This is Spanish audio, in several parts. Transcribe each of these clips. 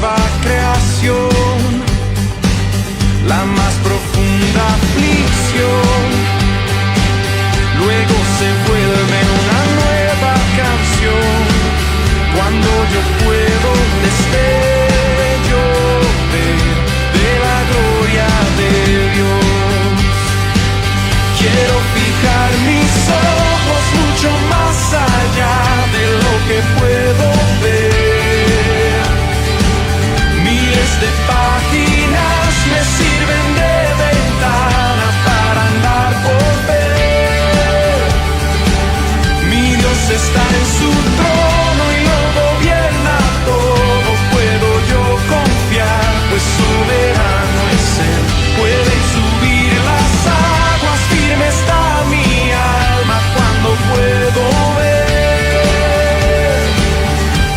nueva creación, la más profunda aflicción, luego se vuelve una nueva canción, cuando yo puedo destello ver de la gloria de Dios. Quiero fijar mis ojos mucho más allá de lo que puedo ver. Miles de páginas me sirven de ventana para andar por ver. Mi Dios está en su trono y lo gobierna todo. Puedo yo confiar, pues soberano es Él. Pueden subir las aguas, firme está mi alma cuando puedo ver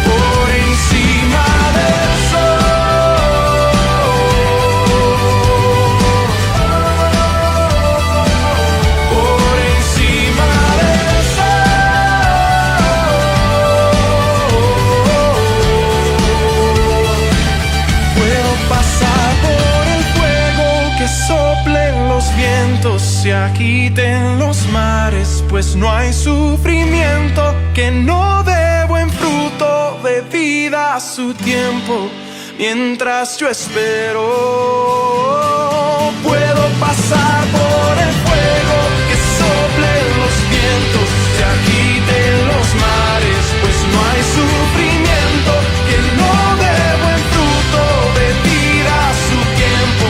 por encima del sol, por encima del sol. Puedo pasar por el fuego, que soplen los vientos, se agiten los mares, pues no hay sufrimiento que no dé buen fruto de vida a su tiempo. Mientras yo espero, puedo pasar por el fuego, que soplen los vientos, se agiten los mares, pues no hay sufrimiento que no dé buen fruto de vida a su tiempo.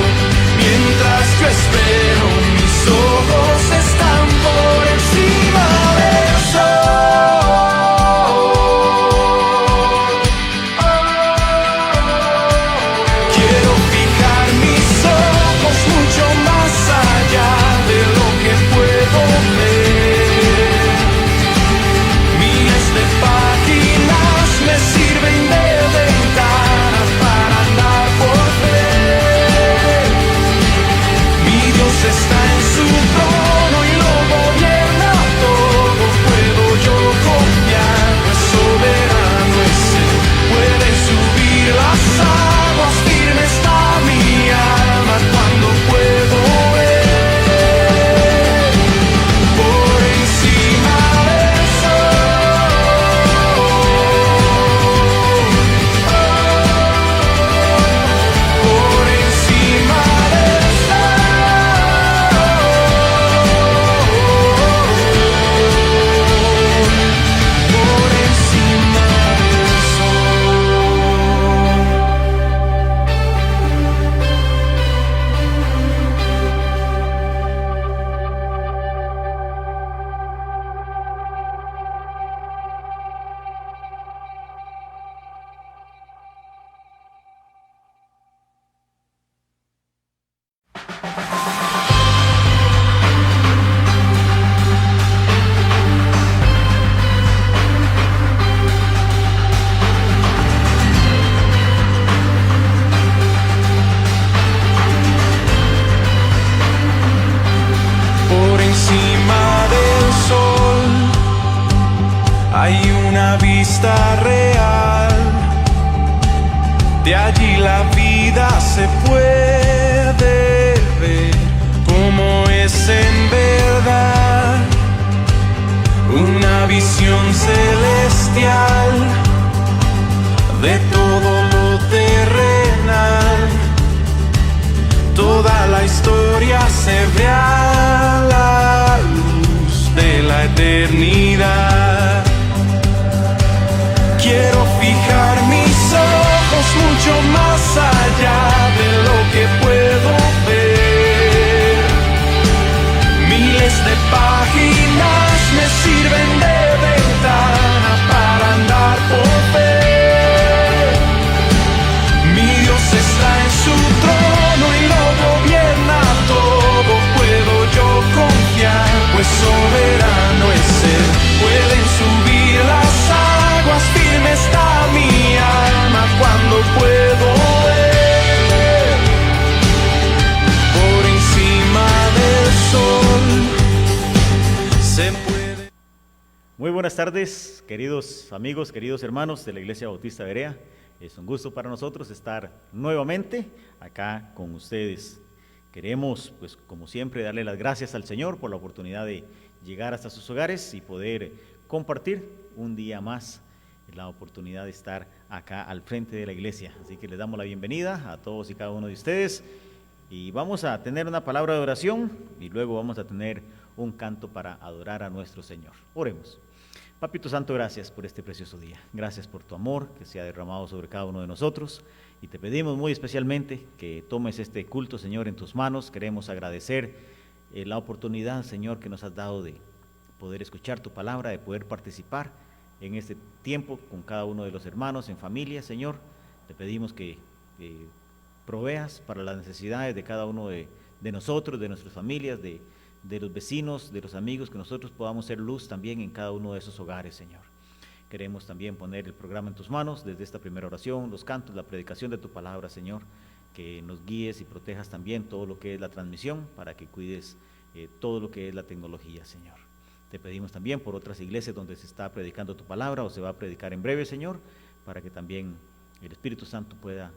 Mientras yo espero, mis ojos están por encima del sol. Quiero fijar mis ojos mucho más allá de lo que puedo ver. Miles de páginas me sirven de ventana para andar por ver. Mi Dios está en su trono y lo gobierna todo. Puedo yo confiar, pues soberano es Él. Pueden subir las aguas, firme está mi alma cuando puedo ver por encima del sol, por encima del sol, por encima del Por encima del sol hay una vista real. De allí la vida se puede ver como es en verdad. Una visión celestial de todo lo terrenal. Toda la historia se ve a la luz de la eternidad. Quiero fijar mis ojos mucho más allá de lo que puedo ver. Miles de páginas me sirven de ventana para andar por ver. Mi Dios está en su trono y lo gobierna todo. Puedo yo confiar, pues soberano es Él. Pueden subir las aguas, firme está mi alma cuando puedo ver por encima del sol. Se puede. Muy buenas tardes, queridos amigos, queridos hermanos de la Iglesia Bautista Berea. Es un gusto para nosotros estar nuevamente acá con ustedes. Queremos, pues como siempre, darle las gracias al Señor por la oportunidad de llegar hasta sus hogares y poder compartir un día más la oportunidad de estar acá al frente de la iglesia. Así que les damos la bienvenida a todos y cada uno de ustedes y vamos a tener una palabra de oración y luego vamos a tener un canto para adorar a nuestro Señor. Oremos. Papito Santo, gracias por este precioso día. Gracias por tu amor que se ha derramado sobre cada uno de nosotros y te pedimos muy especialmente que tomes este culto, Señor, en tus manos. Queremos agradecer la oportunidad, Señor, que nos has dado de poder escuchar tu palabra, de poder participar en este tiempo con cada uno de los hermanos, en familia, Señor. Te pedimos que proveas para las necesidades de cada uno de nosotros, de nuestras familias, de los vecinos, de los amigos, que nosotros podamos ser luz también en cada uno de esos hogares, Señor. Queremos también poner el programa en tus manos, desde esta primera oración, los cantos, la predicación de tu palabra, Señor, que nos guíes y protejas también todo lo que es la transmisión, para que cuides todo lo que es la tecnología, Señor. Te pedimos también por otras iglesias donde se está predicando tu palabra o se va a predicar en breve, Señor, para que también el Espíritu Santo pueda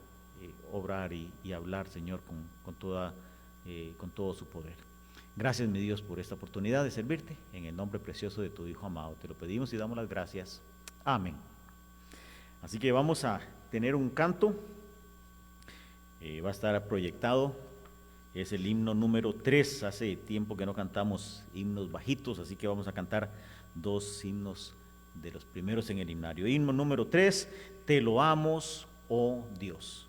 obrar y hablar, Señor, con todo su poder. Gracias, mi Dios, por esta oportunidad de servirte, en el nombre precioso de tu Hijo amado. Te lo pedimos y damos las gracias. Amén. Así que vamos a tener un canto, va a estar proyectado, es el himno número 3, hace tiempo que no cantamos himnos bajitos, así que vamos a cantar 2 himnos de los primeros en el himnario. Himno número 3, Te loamos, oh Dios.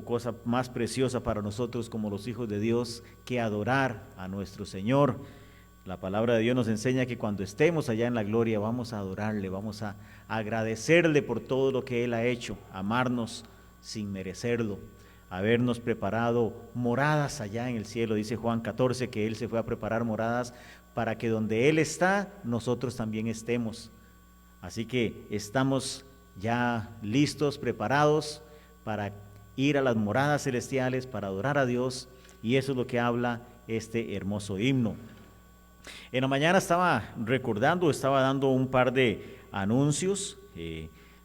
Cosa más preciosa para nosotros como los hijos de Dios que adorar a nuestro Señor. La palabra de Dios nos enseña que cuando estemos allá en la gloria vamos a adorarle, vamos a agradecerle por todo lo que Él ha hecho, amarnos sin merecerlo, habernos preparado moradas allá en el cielo. Dice Juan 14 que Él se fue a preparar moradas para que donde Él está, nosotros también estemos. Así que estamos ya listos, preparados para ir a las moradas celestiales, para adorar a Dios, y eso es lo que habla este hermoso himno. En la mañana estaba dando un par de anuncios,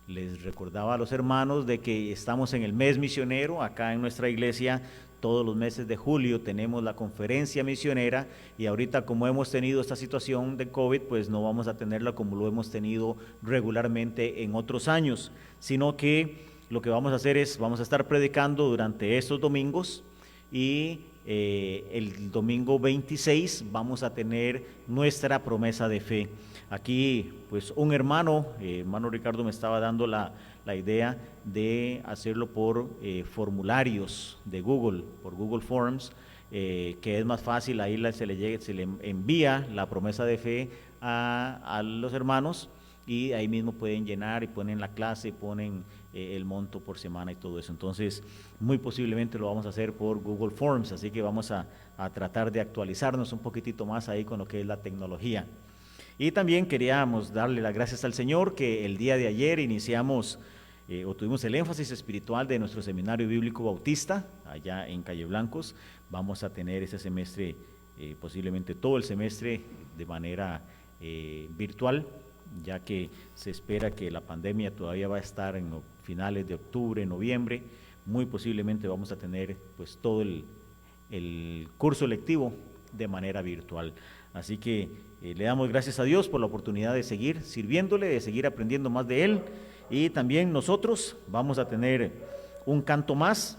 les recordaba a los hermanos de que estamos en el mes misionero, acá en nuestra iglesia. Todos los meses de julio tenemos la conferencia misionera, y ahorita, como hemos tenido esta situación de COVID, pues no vamos a tenerla como lo hemos tenido regularmente en otros años, sino que lo que vamos a hacer es, vamos a estar predicando durante estos domingos y el domingo 26 vamos a tener nuestra promesa de fe. Aquí pues un hermano Ricardo me estaba dando la idea de hacerlo por formularios de Google, por Google Forms, que es más fácil. Ahí se le envía la promesa de fe a los hermanos, y ahí mismo pueden llenar y ponen la clase, ponen el monto por semana y todo eso. Entonces muy posiblemente lo vamos a hacer por Google Forms, así que vamos a tratar de actualizarnos un poquitito más ahí con lo que es la tecnología. Y también queríamos darle las gracias al Señor que el día de ayer iniciamos o tuvimos el énfasis espiritual de nuestro seminario bíblico bautista allá en Calle Blancos. Vamos a tener ese semestre, posiblemente todo el semestre, de manera virtual, ya que se espera que la pandemia todavía va a estar en finales de octubre, noviembre. Muy posiblemente vamos a tener pues todo el curso lectivo de manera virtual. Así que le damos gracias a Dios por la oportunidad de seguir sirviéndole, de seguir aprendiendo más de Él. Y también nosotros vamos a tener un canto más.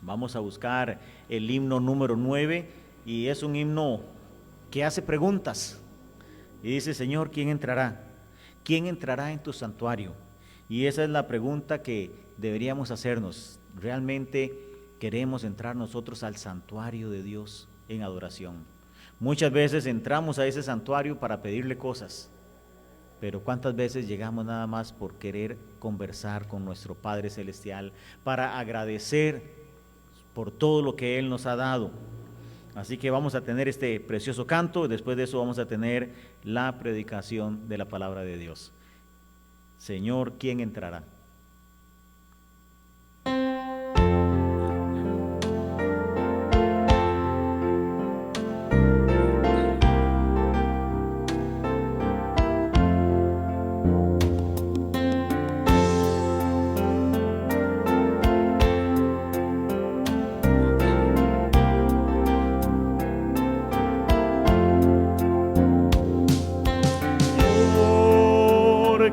Vamos a buscar el himno número 9, y es un himno que hace preguntas. Y dice: Señor, ¿quién entrará? ¿Quién entrará en tu santuario? Y esa es la pregunta que deberíamos hacernos. ¿Realmente queremos entrar nosotros al santuario de Dios en adoración? Muchas veces entramos a ese santuario para pedirle cosas, pero ¿cuántas veces llegamos nada más por querer conversar con nuestro Padre Celestial, para agradecer por todo lo que Él nos ha dado? Así que vamos a tener este precioso canto. Después de eso vamos a tener la predicación de la palabra de Dios. Señor, ¿quién entrará?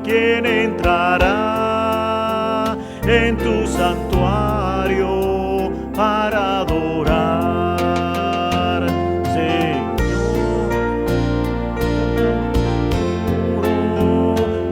¿Quién entrará en tu santuario para adorar, Señor?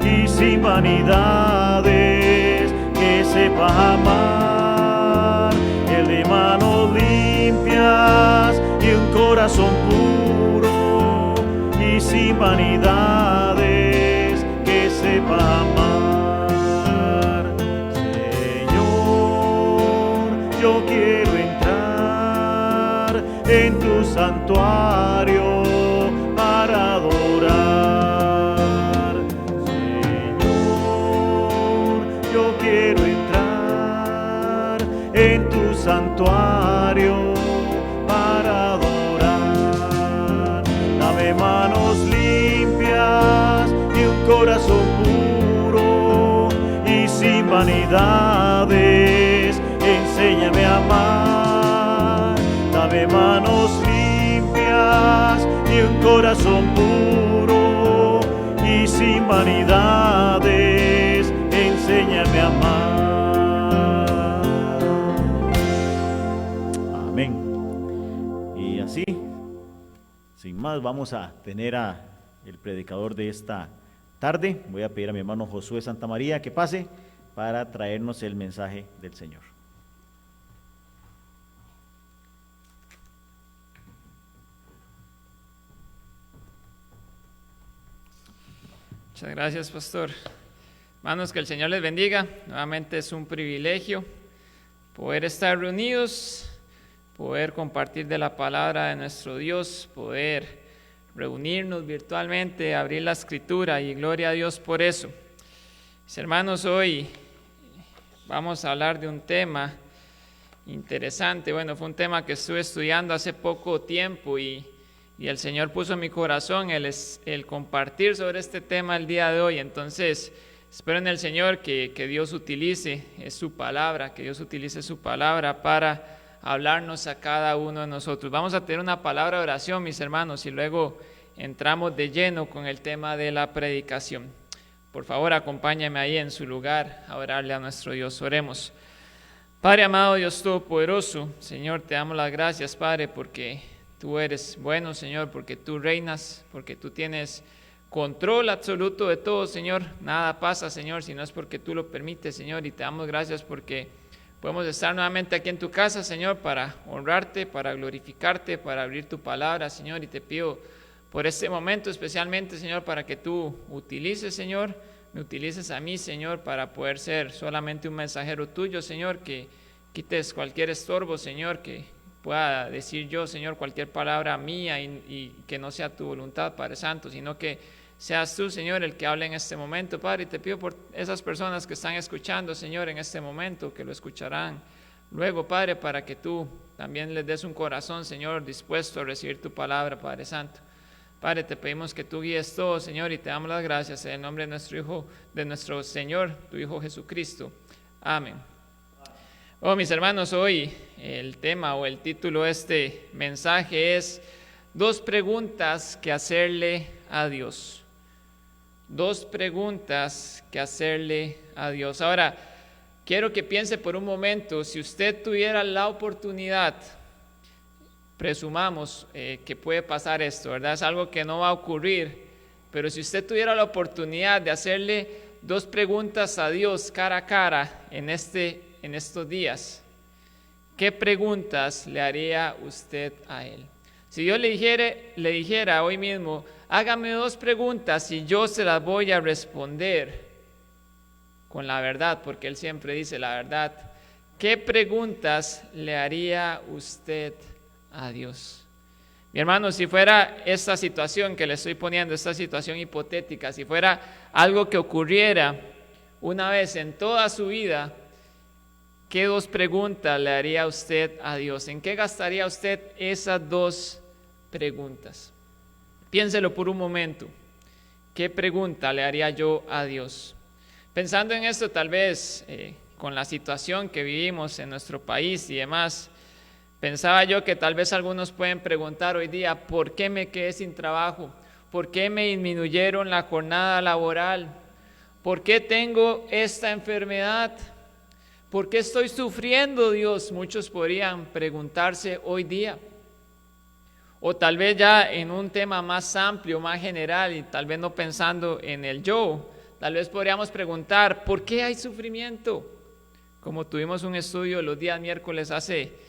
Y sin vanidades, que sepa amar, el de manos limpias y un corazón puro, y sin vanidades, sepa amar. Señor, yo quiero entrar en tu santuario para adorar. Señor, yo quiero entrar en tu santuario para adorar. Dame manos limpias y un corazón puro, y sin vanidades, enséñame a amar. Dame manos limpias y un corazón puro, y sin vanidades, enséñame a amar. Amén. Y así, sin más, vamos a tener a el predicador de esta tarde. Voy a pedir a mi hermano Josué Santamaría que pase para traernos el mensaje del Señor. Muchas gracias, pastor. Hermanos, que el Señor les bendiga. Nuevamente es un privilegio poder estar reunidos, poder compartir de la palabra de nuestro Dios, poder reunirnos virtualmente, abrir la escritura, y gloria a Dios por eso. Mis hermanos, hoy vamos a hablar de un tema interesante. Bueno, fue un tema que estuve estudiando hace poco tiempo, y el Señor puso en mi corazón el compartir sobre este tema el día de hoy. Entonces, espero en el Señor que Dios utilice su palabra, que Dios utilice su palabra para hablarnos a cada uno de nosotros. Vamos a tener una palabra de oración, mis hermanos, y luego entramos de lleno con el tema de la predicación. Por favor, acompáñame ahí en su lugar a orarle a nuestro Dios. Oremos. Padre amado, Dios Todopoderoso, Señor, te damos las gracias, Padre, porque tú eres bueno, Señor, porque tú reinas, porque tú tienes control absoluto de todo, Señor. Nada pasa, Señor, si no es porque tú lo permites, Señor, y te damos gracias porque podemos estar nuevamente aquí en tu casa, Señor, para honrarte, para glorificarte, para abrir tu palabra, Señor, y te pido por este momento especialmente, Señor, para que tú utilices, Señor, me utilices a mí, Señor, para poder ser solamente un mensajero tuyo, Señor, que quites cualquier estorbo, Señor, que pueda decir yo, Señor, cualquier palabra mía y que no sea tu voluntad, Padre Santo, sino que seas tú, Señor, el que hable en este momento, Padre, y te pido por esas personas que están escuchando, Señor, en este momento, que lo escucharán luego, Padre, para que tú también les des un corazón, Señor, dispuesto a recibir tu palabra, Padre Santo. Padre, te pedimos que tú guíes todo, Señor, y te damos las gracias en el nombre de nuestro Hijo, de nuestro Señor, tu Hijo Jesucristo. Amén. Oh, mis hermanos, hoy el tema o el título de este mensaje es 2 preguntas que hacerle a Dios. 2 preguntas que hacerle a Dios. Ahora, quiero que piense por un momento, si usted tuviera la oportunidad, presumamos que puede pasar esto, ¿verdad? Es algo que no va a ocurrir, pero si usted tuviera la oportunidad de hacerle 2 preguntas a Dios cara a cara en estos días, ¿qué preguntas le haría usted a Él? Si yo le dijera hoy mismo, hágame 2 preguntas y yo se las voy a responder con la verdad, porque Él siempre dice la verdad, ¿qué preguntas le haría usted a Dios? Mi hermano, si fuera esta situación que le estoy poniendo, esta situación hipotética, si fuera algo que ocurriera una vez en toda su vida, ¿qué 2 preguntas le haría usted a Dios? ¿En qué gastaría usted esas 2 preguntas? Piénselo por un momento. ¿Qué pregunta le haría yo a Dios? Pensando en esto, tal vez con la situación que vivimos en nuestro país y demás, pensaba yo que tal vez algunos pueden preguntar hoy día, ¿por qué me quedé sin trabajo? ¿Por qué me disminuyeron la jornada laboral? ¿Por qué tengo esta enfermedad? ¿Por qué estoy sufriendo, Dios? Muchos podrían preguntarse hoy día. O tal vez ya en un tema más amplio, más general, y tal vez no pensando en el yo, tal vez podríamos preguntar, ¿por qué hay sufrimiento? Como tuvimos un estudio los días miércoles hace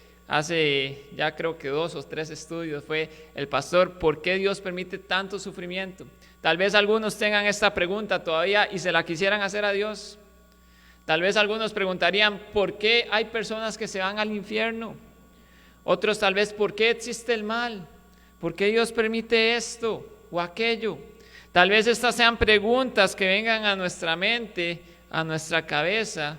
ya creo que 2 o 3 estudios, fue el pastor, ¿por qué Dios permite tanto sufrimiento? Tal vez algunos tengan esta pregunta todavía y se la quisieran hacer a Dios. Tal vez algunos preguntarían, ¿por qué hay personas que se van al infierno? Otros tal vez, ¿por qué existe el mal? ¿Por qué Dios permite esto o aquello? Tal vez estas sean preguntas que vengan a nuestra mente, a nuestra cabeza.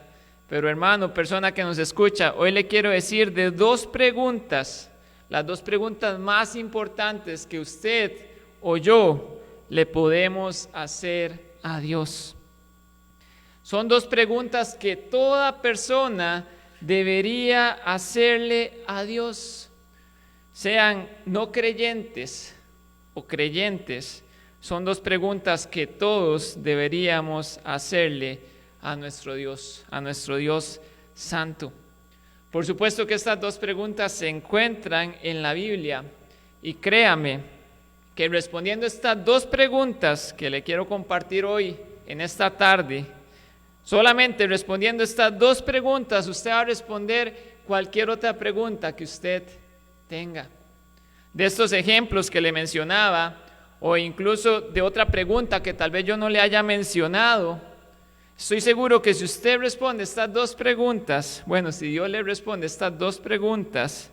Pero hermano, persona que nos escucha, hoy le quiero decir de 2 preguntas, las 2 preguntas más importantes que usted o yo le podemos hacer a Dios. Son 2 preguntas que toda persona debería hacerle a Dios, sean no creyentes o creyentes. Son 2 preguntas que todos deberíamos hacerle a nuestro Dios santo. Por supuesto que estas 2 preguntas se encuentran en la Biblia y créame que respondiendo estas 2 preguntas que le quiero compartir hoy en esta tarde, solamente respondiendo estas 2 preguntas, usted va a responder cualquier otra pregunta que usted tenga. De estos ejemplos que le mencionaba, o incluso de otra pregunta que tal vez yo no le haya mencionado, estoy seguro que si usted responde estas 2 preguntas, bueno, si Dios le responde estas 2 preguntas,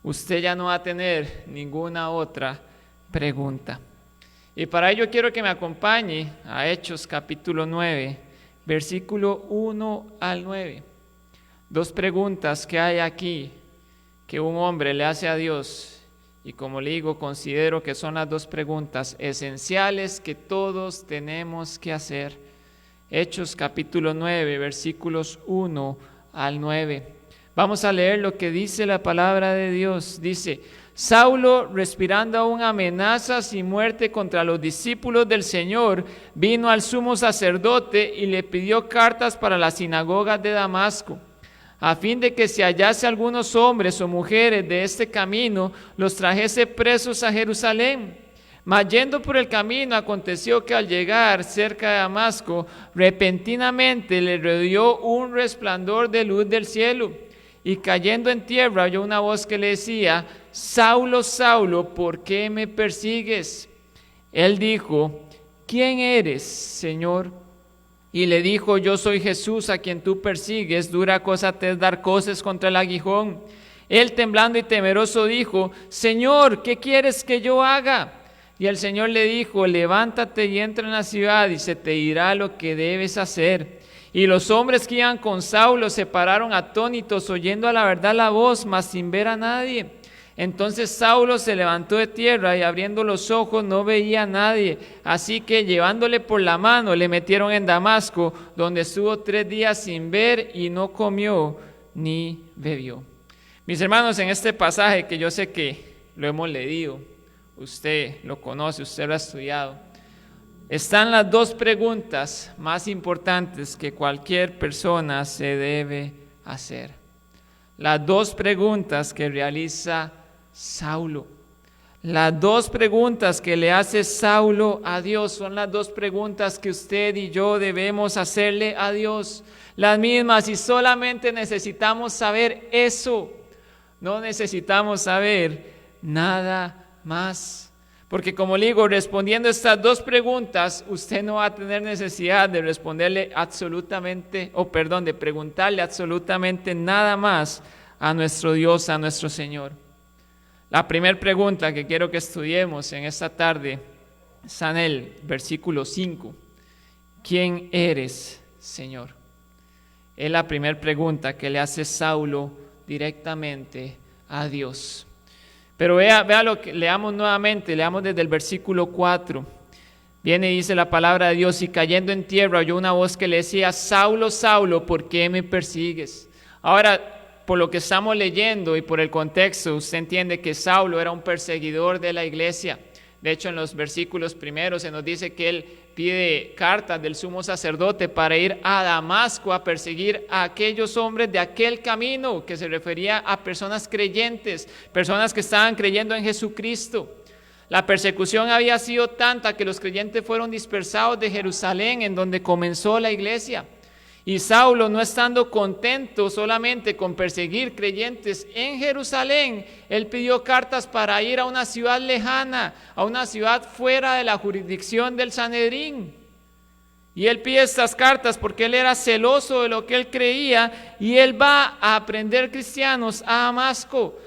usted ya no va a tener ninguna otra pregunta. Y para ello quiero que me acompañe a Hechos capítulo 9, versículo 1 al 9. 2 preguntas que hay aquí que un hombre le hace a Dios, y como le digo, considero que son las 2 preguntas esenciales que todos tenemos que hacer. Hechos capítulo 9, versículos 1 al 9. Vamos a leer lo que dice la palabra de Dios. Dice: Saulo, respirando aún amenazas y muerte contra los discípulos del Señor, vino al sumo sacerdote y le pidió cartas para las sinagogas de Damasco, a fin de que si hallase algunos hombres o mujeres de este camino, los trajese presos a Jerusalén. Mas yendo por el camino, aconteció que al llegar cerca de Damasco, repentinamente le rodeó un resplandor de luz del cielo, y cayendo en tierra oyó una voz que le decía: Saulo, Saulo, ¿por qué me persigues? Él dijo: ¿quién eres, Señor? Y le dijo: yo soy Jesús, a quien tú persigues. Dura cosa te es dar coces contra el aguijón. Él, temblando y temeroso, dijo: Señor, ¿qué quieres que yo haga? Y el Señor le dijo: levántate y entra en la ciudad, y se te dirá lo que debes hacer. Y los hombres que iban con Saulo se pararon atónitos, oyendo a la verdad la voz, mas sin ver a nadie. Entonces Saulo se levantó de tierra y abriendo los ojos no veía a nadie. Así que llevándole por la mano le metieron en Damasco, donde estuvo 3 días sin ver y no comió ni bebió. Mis hermanos, en este pasaje que yo sé que lo hemos leído, usted lo conoce, usted lo ha estudiado, están las 2 preguntas más importantes que cualquier persona se debe hacer. Las 2 preguntas que realiza Saulo. Las 2 preguntas que le hace Saulo a Dios son las 2 preguntas que usted y yo debemos hacerle a Dios. Las mismas, y solamente necesitamos saber eso. No necesitamos saber nada más. Porque como le digo, respondiendo estas 2 preguntas, usted no va a tener necesidad de responderle de preguntarle absolutamente nada más a nuestro Dios, a nuestro Señor. La primera pregunta que quiero que estudiemos en esta tarde está en el versículo 5. ¿Quién eres, Señor? Es la primera pregunta que le hace Saulo directamente a Dios. Pero vea lo que leamos nuevamente, leamos desde el versículo 4. Viene y dice la palabra de Dios: y cayendo en tierra oyó una voz que le decía: Saulo, Saulo, ¿por qué me persigues? Ahora, por lo que estamos leyendo y por el contexto, usted entiende que Saulo era un perseguidor de la iglesia. De hecho, en los versículos primeros se nos dice que él pide cartas del sumo sacerdote para ir a Damasco a perseguir a aquellos hombres de aquel camino, que se refería a personas creyentes, personas que estaban creyendo en Jesucristo. La persecución había sido tanta que los creyentes fueron dispersados de Jerusalén, en donde comenzó la iglesia. Y Saulo, no estando contento solamente con perseguir creyentes en Jerusalén, él pidió cartas para ir a una ciudad lejana, a una ciudad fuera de la jurisdicción del Sanedrín. Y él pide estas cartas porque él era celoso de lo que él creía, y él va a aprender cristianos a Damasco.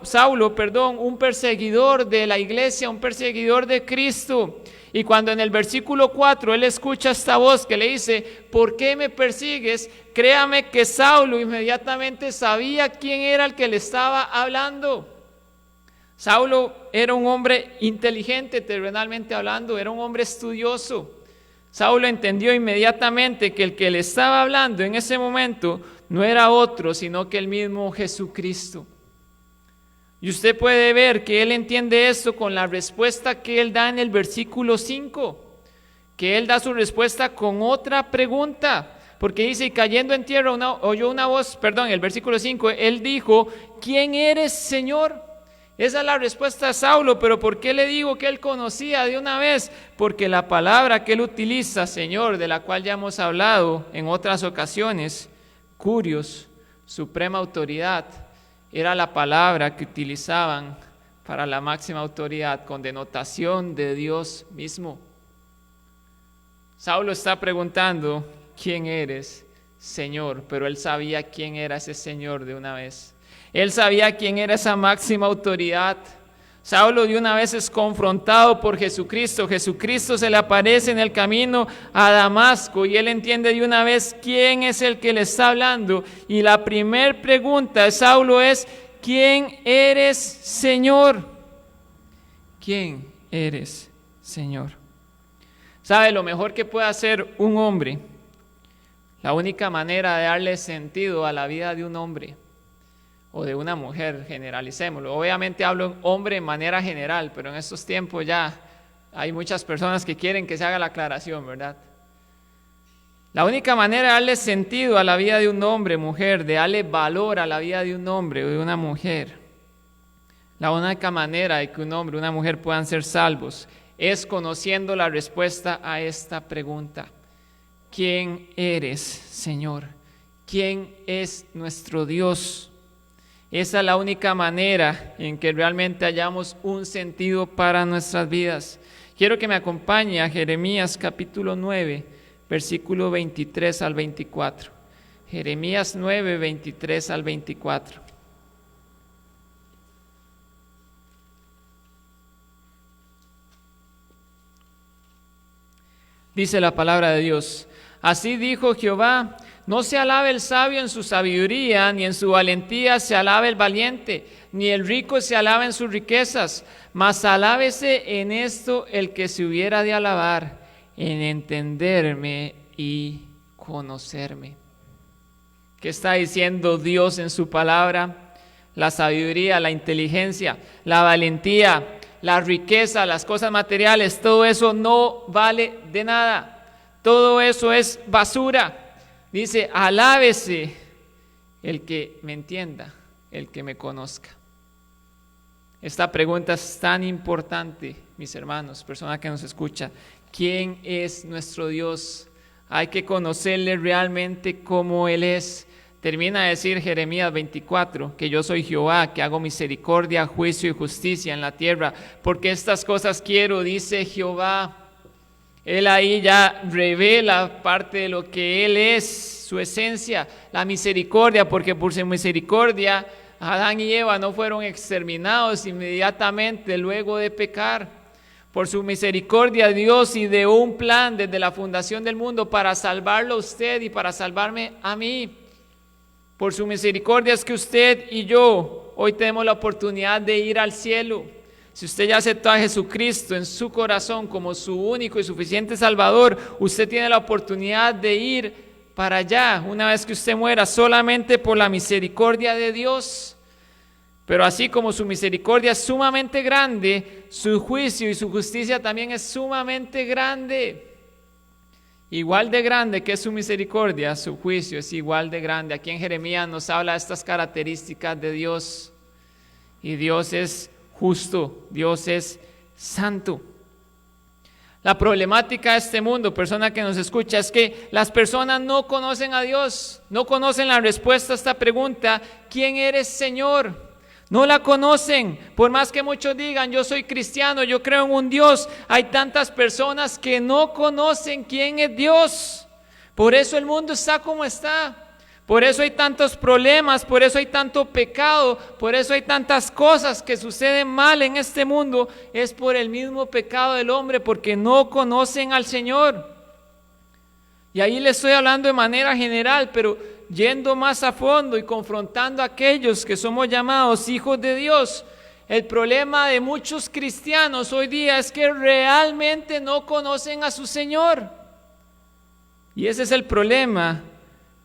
Saulo, un perseguidor de la iglesia, un perseguidor de Cristo. Y cuando en el versículo 4 él escucha esta voz que le dice: ¿por qué me persigues? Créame que Saulo inmediatamente sabía quién era el que le estaba hablando. Saulo era un hombre inteligente, terrenalmente hablando, era un hombre estudioso. Saulo entendió inmediatamente que el que le estaba hablando en ese momento no era otro, sino que el mismo Jesucristo. Y usted puede ver que él entiende esto con la respuesta que él da en el versículo 5, que él da su respuesta con otra pregunta, porque dice: y cayendo en tierra oyó una voz, el versículo 5, él dijo: ¿quién eres, Señor? Esa es la respuesta de Saulo. Pero ¿por qué le digo que él conocía de una vez? Porque la palabra que él utiliza, Señor, de la cual ya hemos hablado en otras ocasiones, Kurios, suprema autoridad, era la palabra que utilizaban para la máxima autoridad, con denotación de Dios mismo. Saulo está preguntando: ¿quién eres, Señor? Pero él sabía quién era ese Señor de una vez. Él sabía quién era esa máxima autoridad. Saulo de una vez es confrontado por Jesucristo. Jesucristo se le aparece en el camino a Damasco y él entiende de una vez quién es el que le está hablando. Y la primera pregunta de Saulo es: ¿quién eres, Señor? ¿Quién eres, Señor? ¿Sabe lo mejor que puede hacer un hombre? La única manera de darle sentido a la vida de un hombre o de una mujer, generalicémoslo. Obviamente hablo hombre en manera general, pero en estos tiempos ya hay muchas personas que quieren que se haga la aclaración, ¿verdad? La única manera de darle sentido a la vida de un hombre, mujer, de darle valor a la vida de un hombre o de una mujer, la única manera de que un hombre o una mujer puedan ser salvos es conociendo la respuesta a esta pregunta. ¿Quién eres, Señor? ¿Quién es nuestro Dios? Esa es la única manera en que realmente hallamos un sentido para nuestras vidas. Quiero que me acompañe a Jeremías capítulo 9, versículo 23 al 24. Jeremías 9, 23 al 24. Dice la palabra de Dios: así dijo Jehová, no se alabe el sabio en su sabiduría, ni en su valentía se alabe el valiente, ni el rico se alabe en sus riquezas, mas alábese en esto el que se hubiera de alabar, en entenderme y conocerme. ¿Qué está diciendo Dios en su palabra? La sabiduría, la inteligencia, la valentía, la riqueza, las cosas materiales, todo eso no vale de nada. Todo eso es basura. Dice, alábese el que me entienda, el que me conozca. Esta pregunta es tan importante, mis hermanos, persona que nos escucha. ¿Quién es nuestro Dios? Hay que conocerle realmente como Él es. Termina de decir Jeremías 24, que yo soy Jehová, que hago misericordia, juicio y justicia en la tierra, porque estas cosas quiero, dice Jehová. Él ahí ya revela parte de lo que Él es, su esencia, la misericordia, porque por su misericordia Adán y Eva no fueron exterminados inmediatamente luego de pecar. Por su misericordia Dios ideó un plan desde la fundación del mundo para salvarlo a usted y para salvarme a mí. Por su misericordia es que usted y yo hoy tenemos la oportunidad de ir al cielo. Si usted ya aceptó a Jesucristo en su corazón como su único y suficiente Salvador, usted tiene la oportunidad de ir para allá una vez que usted muera, solamente por la misericordia de Dios. Pero así como su misericordia es sumamente grande, su juicio y su justicia también es sumamente grande. Igual de grande que su misericordia, su juicio es igual de grande. Aquí en Jeremías nos habla de estas características de Dios. Y Dios es justo, Dios es santo. La problemática de este mundo, persona que nos escucha, es que las personas no conocen a Dios, no conocen la respuesta a esta pregunta: ¿quién eres, Señor? No la conocen. Por más que muchos digan, yo soy cristiano, yo creo en un Dios, hay tantas personas que no conocen quién es Dios. Por eso el mundo está como está. Por eso hay tantos problemas, por eso hay tanto pecado, por eso hay tantas cosas que suceden mal en este mundo. Es por el mismo pecado del hombre, porque no conocen al Señor. Y ahí le estoy hablando de manera general, pero yendo más a fondo y confrontando a aquellos que somos llamados hijos de Dios. El problema de muchos cristianos hoy día es que realmente no conocen a su Señor. Y ese es el problema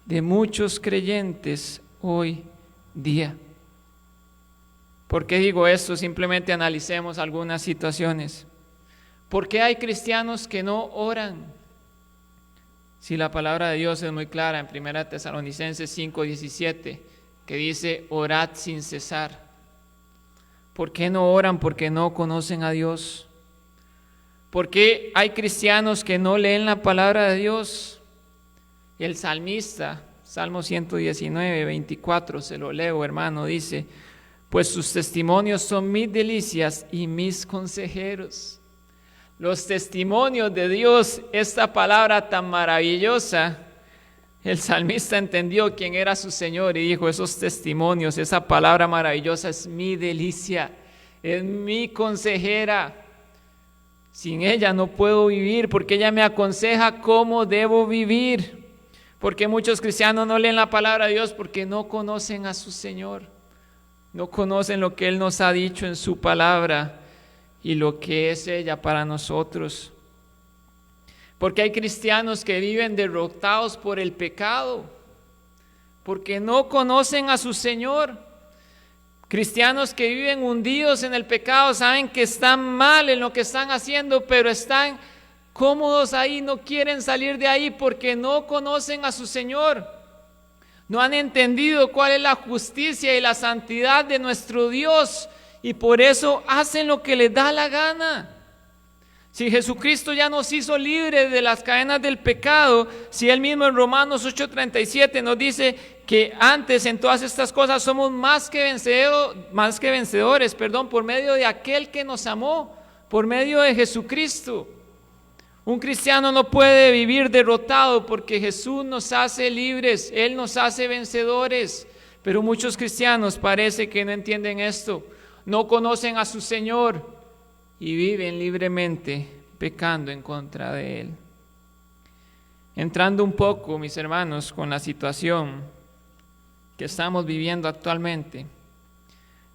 de muchos creyentes hoy día. ¿Por qué digo esto? Simplemente analicemos algunas situaciones. ¿Por qué hay cristianos que no oran? Si la palabra de Dios es muy clara en 1 Tesalonicenses 5:17, que dice, orad sin cesar. ¿Por qué no oran? Porque no conocen a Dios. ¿Por qué hay cristianos que no leen la palabra de Dios? El salmista, Salmo 119, 24, se lo leo, hermano, dice, pues sus testimonios son mis delicias y mis consejeros. Los testimonios de Dios, esta palabra tan maravillosa, el salmista entendió quién era su Señor y dijo, esos testimonios, esa palabra maravillosa es mi delicia, es mi consejera. Sin ella no puedo vivir porque ella me aconseja cómo debo vivir. Porque muchos cristianos no leen la palabra de Dios porque no conocen a su Señor, no conocen lo que Él nos ha dicho en su palabra y lo que es ella para nosotros. Porque hay cristianos que viven derrotados por el pecado, porque no conocen a su Señor. Cristianos que viven hundidos en el pecado, saben que están mal en lo que están haciendo, pero están cómodos ahí, no quieren salir de ahí porque no conocen a su Señor. No han entendido cuál es la justicia y la santidad de nuestro Dios y por eso hacen lo que les da la gana. Si Jesucristo ya nos hizo libres de las cadenas del pecado, si Él mismo en Romanos 8:37 nos dice que antes en todas estas cosas somos más que vencedores, por medio de aquel que nos amó, por medio de Jesucristo. Un cristiano no puede vivir derrotado porque Jesús nos hace libres, Él nos hace vencedores. Pero muchos cristianos parece que no entienden esto, no conocen a su Señor y viven libremente pecando en contra de Él. Entrando un poco, mis hermanos, con la situación que estamos viviendo actualmente,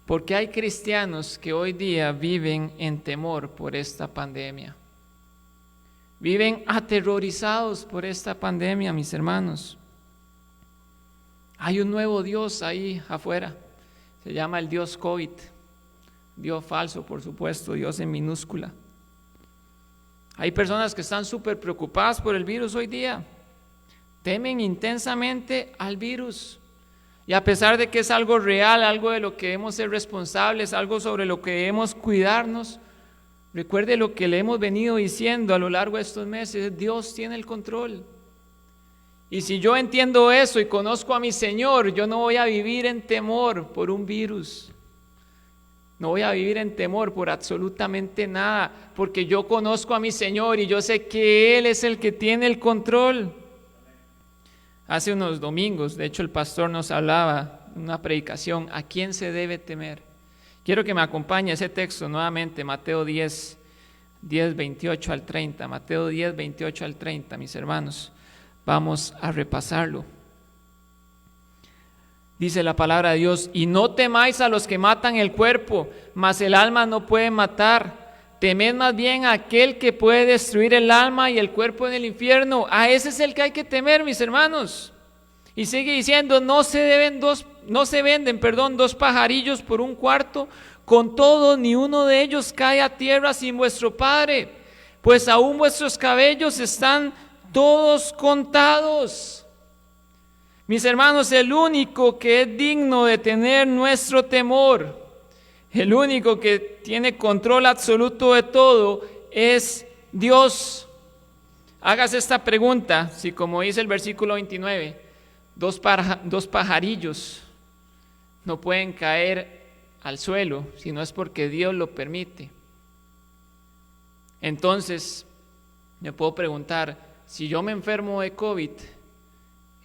porque hay cristianos que hoy día viven en temor por esta pandemia. Viven aterrorizados por esta pandemia, mis hermanos. Hay un nuevo Dios ahí afuera, se llama el Dios COVID, Dios falso, por supuesto, Dios en minúscula. Hay personas que están súper preocupadas por el virus hoy día, temen intensamente al virus. Y a pesar de que es algo real, algo de lo que debemos ser responsables, algo sobre lo que debemos cuidarnos, recuerde lo que le hemos venido diciendo a lo largo de estos meses: Dios tiene el control. Y si yo entiendo eso y conozco a mi Señor, yo no voy a vivir en temor por un virus. No voy a vivir en temor por absolutamente nada, porque yo conozco a mi Señor y yo sé que Él es el que tiene el control. Hace unos domingos, de hecho, el pastor nos hablaba en una predicación: ¿a quién se debe temer? Quiero que me acompañe ese texto nuevamente, Mateo 10, 28 al 30. Mateo 10, 28 al 30, mis hermanos. Vamos a repasarlo. Dice la palabra de Dios: y no temáis a los que matan el cuerpo, mas el alma no puede matar. Temed más bien a aquel que puede destruir el alma y el cuerpo en el infierno. A ese es el que hay que temer, mis hermanos. Y sigue diciendo: no se venden dos pajarillos por un cuarto, con todo ni uno de ellos cae a tierra sin vuestro Padre, pues aún vuestros cabellos están todos contados. Mis hermanos, el único que es digno de tener nuestro temor, el único que tiene control absoluto de todo, es Dios. Hágase esta pregunta: si, como dice el versículo 29, dos pajarillos no pueden caer al suelo, si no es porque Dios lo permite. Entonces, me puedo preguntar: si yo me enfermo de COVID,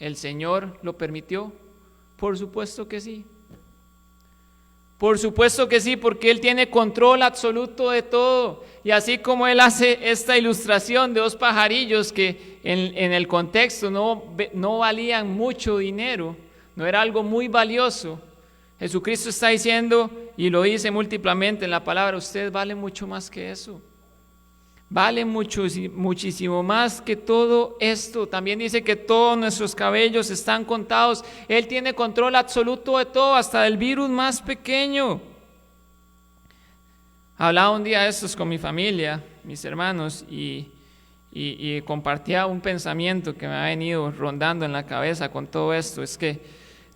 ¿el Señor lo permitió? Por supuesto que sí. Por supuesto que sí, porque Él tiene control absoluto de todo. Y así como Él hace esta ilustración de dos pajarillos que en el contexto no valían mucho dinero, no era algo muy valioso, Jesucristo está diciendo, y lo dice múltiplemente en la palabra: usted vale mucho más que eso. Vale muchísimo más que todo esto. También dice que todos nuestros cabellos están contados. Él tiene control absoluto de todo, hasta del virus más pequeño. Hablaba un día de estos con mi familia, mis hermanos, y compartía un pensamiento que me ha venido rondando en la cabeza con todo esto. Es que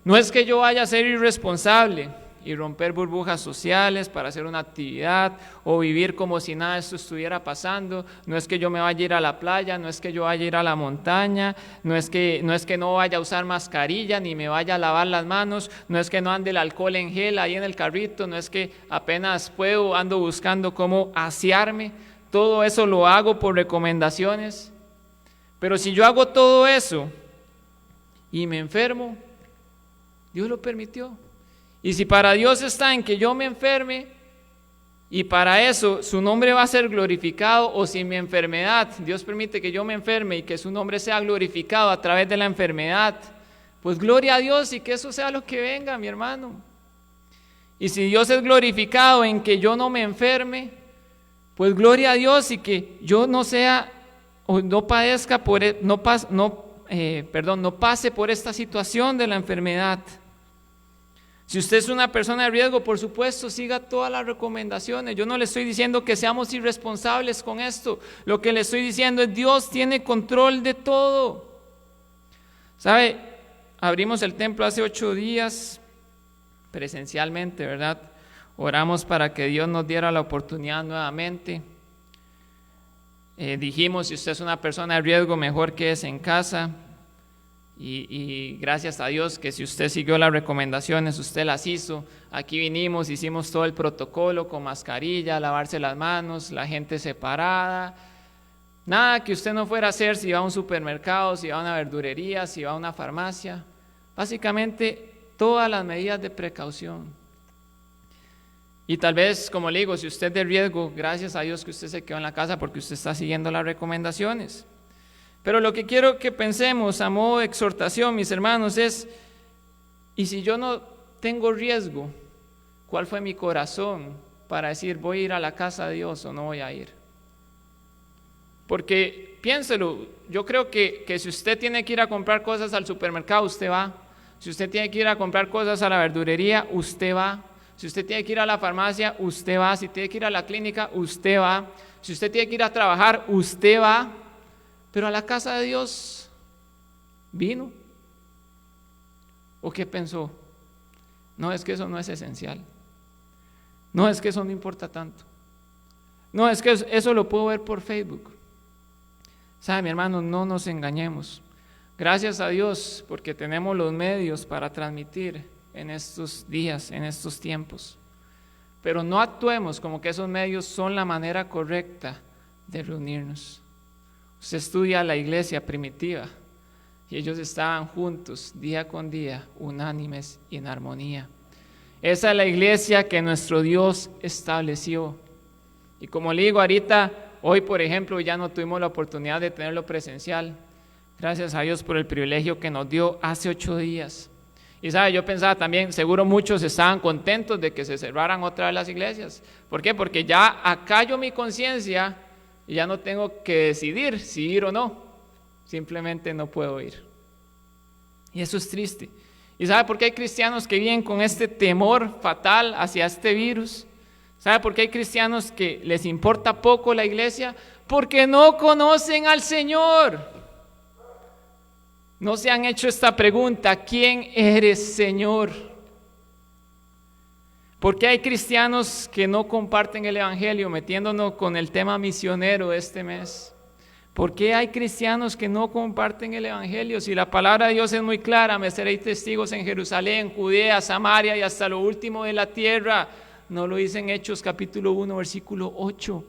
no es que yo vaya a ser irresponsable y romper burbujas sociales para hacer una actividad o vivir como si nada de esto estuviera pasando. No es que yo me vaya a ir a la playa, no es que yo vaya a ir a la montaña, no es que no vaya a usar mascarilla ni me vaya a lavar las manos, no es que no ande el alcohol en gel ahí en el carrito, no es que apenas puedo, ando buscando cómo asearme. Todo eso lo hago por recomendaciones. Pero si yo hago todo eso y me enfermo, Dios lo permitió. Y si para Dios está en que yo me enferme, y para eso su nombre va a ser glorificado, o si mi enfermedad, Dios permite que yo me enferme y que su nombre sea glorificado a través de la enfermedad, pues gloria a Dios y que eso sea lo que venga, mi hermano. Y si Dios es glorificado en que yo no me enferme, pues gloria a Dios y que yo no sea o no padezca no pase por esta situación de la enfermedad. Si usted es una persona de riesgo, por supuesto, siga todas las recomendaciones. Yo no le estoy diciendo que seamos irresponsables con esto. Lo que le estoy diciendo es Dios tiene control de todo. ¿Sabe? Abrimos el templo hace 8 días, presencialmente, ¿verdad? Oramos para que Dios nos diera la oportunidad nuevamente. Dijimos, si usted es una persona de riesgo, mejor quédese en casa. Y gracias a Dios que si usted siguió las recomendaciones, usted las hizo. Aquí vinimos, hicimos todo el protocolo con mascarilla, lavarse las manos, la gente separada. Nada que usted no fuera a hacer si va a un supermercado, si va a una verdurería, si va a una farmacia. Básicamente todas las medidas de precaución. Y tal vez, como le digo, si usted es de riesgo, gracias a Dios que usted se quedó en la casa porque usted está siguiendo las recomendaciones. Pero lo que quiero que pensemos a modo de exhortación, mis hermanos, es, ¿y si yo no tengo riesgo? ¿Cuál fue mi corazón para decir voy a ir a la casa de Dios o no voy a ir? Porque piénselo, yo creo que si usted tiene que ir a comprar cosas al supermercado, usted va. Si usted tiene que ir a comprar cosas a la verdurería, usted va. Si usted tiene que ir a la farmacia, usted va. Si tiene que ir a la clínica, usted va. Si usted tiene que ir a trabajar, usted va. Pero a la casa de Dios, ¿vino? ¿O qué pensó? No, es que eso no es esencial. No, es que eso no importa tanto. No, es que eso lo puedo ver por Facebook. ¿Sabe, mi hermano? No nos engañemos. Gracias a Dios porque tenemos los medios para transmitir en estos días, en estos tiempos. Pero no actuemos como que esos medios son la manera correcta de reunirnos. Usted estudia la iglesia primitiva y ellos estaban juntos día con día, unánimes y en armonía. Esa es la iglesia que nuestro Dios estableció. Y como le digo ahorita, hoy por ejemplo ya no tuvimos la oportunidad de tenerlo presencial. Gracias a Dios por el privilegio que nos dio hace 8 días. Y sabe, yo pensaba también, seguro muchos estaban contentos de que se cerraran otra vez las iglesias. ¿Por qué? Porque ya acallo mi conciencia y ya no tengo que decidir si ir o no. Simplemente no puedo ir. Y eso es triste. ¿Y sabe por qué hay cristianos que viven con este temor fatal hacia este virus? ¿Sabe por qué hay cristianos que les importa poco la iglesia? Porque no conocen al Señor. No se han hecho esta pregunta: ¿quién eres, Señor? ¿Por qué hay cristianos que no comparten el evangelio? Metiéndonos con el tema misionero de este mes. ¿Por qué hay cristianos que no comparten el evangelio? Si la palabra de Dios es muy clara: me seréis testigos en Jerusalén, Judea, Samaria y hasta lo último de la tierra. No lo dice en Hechos capítulo 1 versículo 8.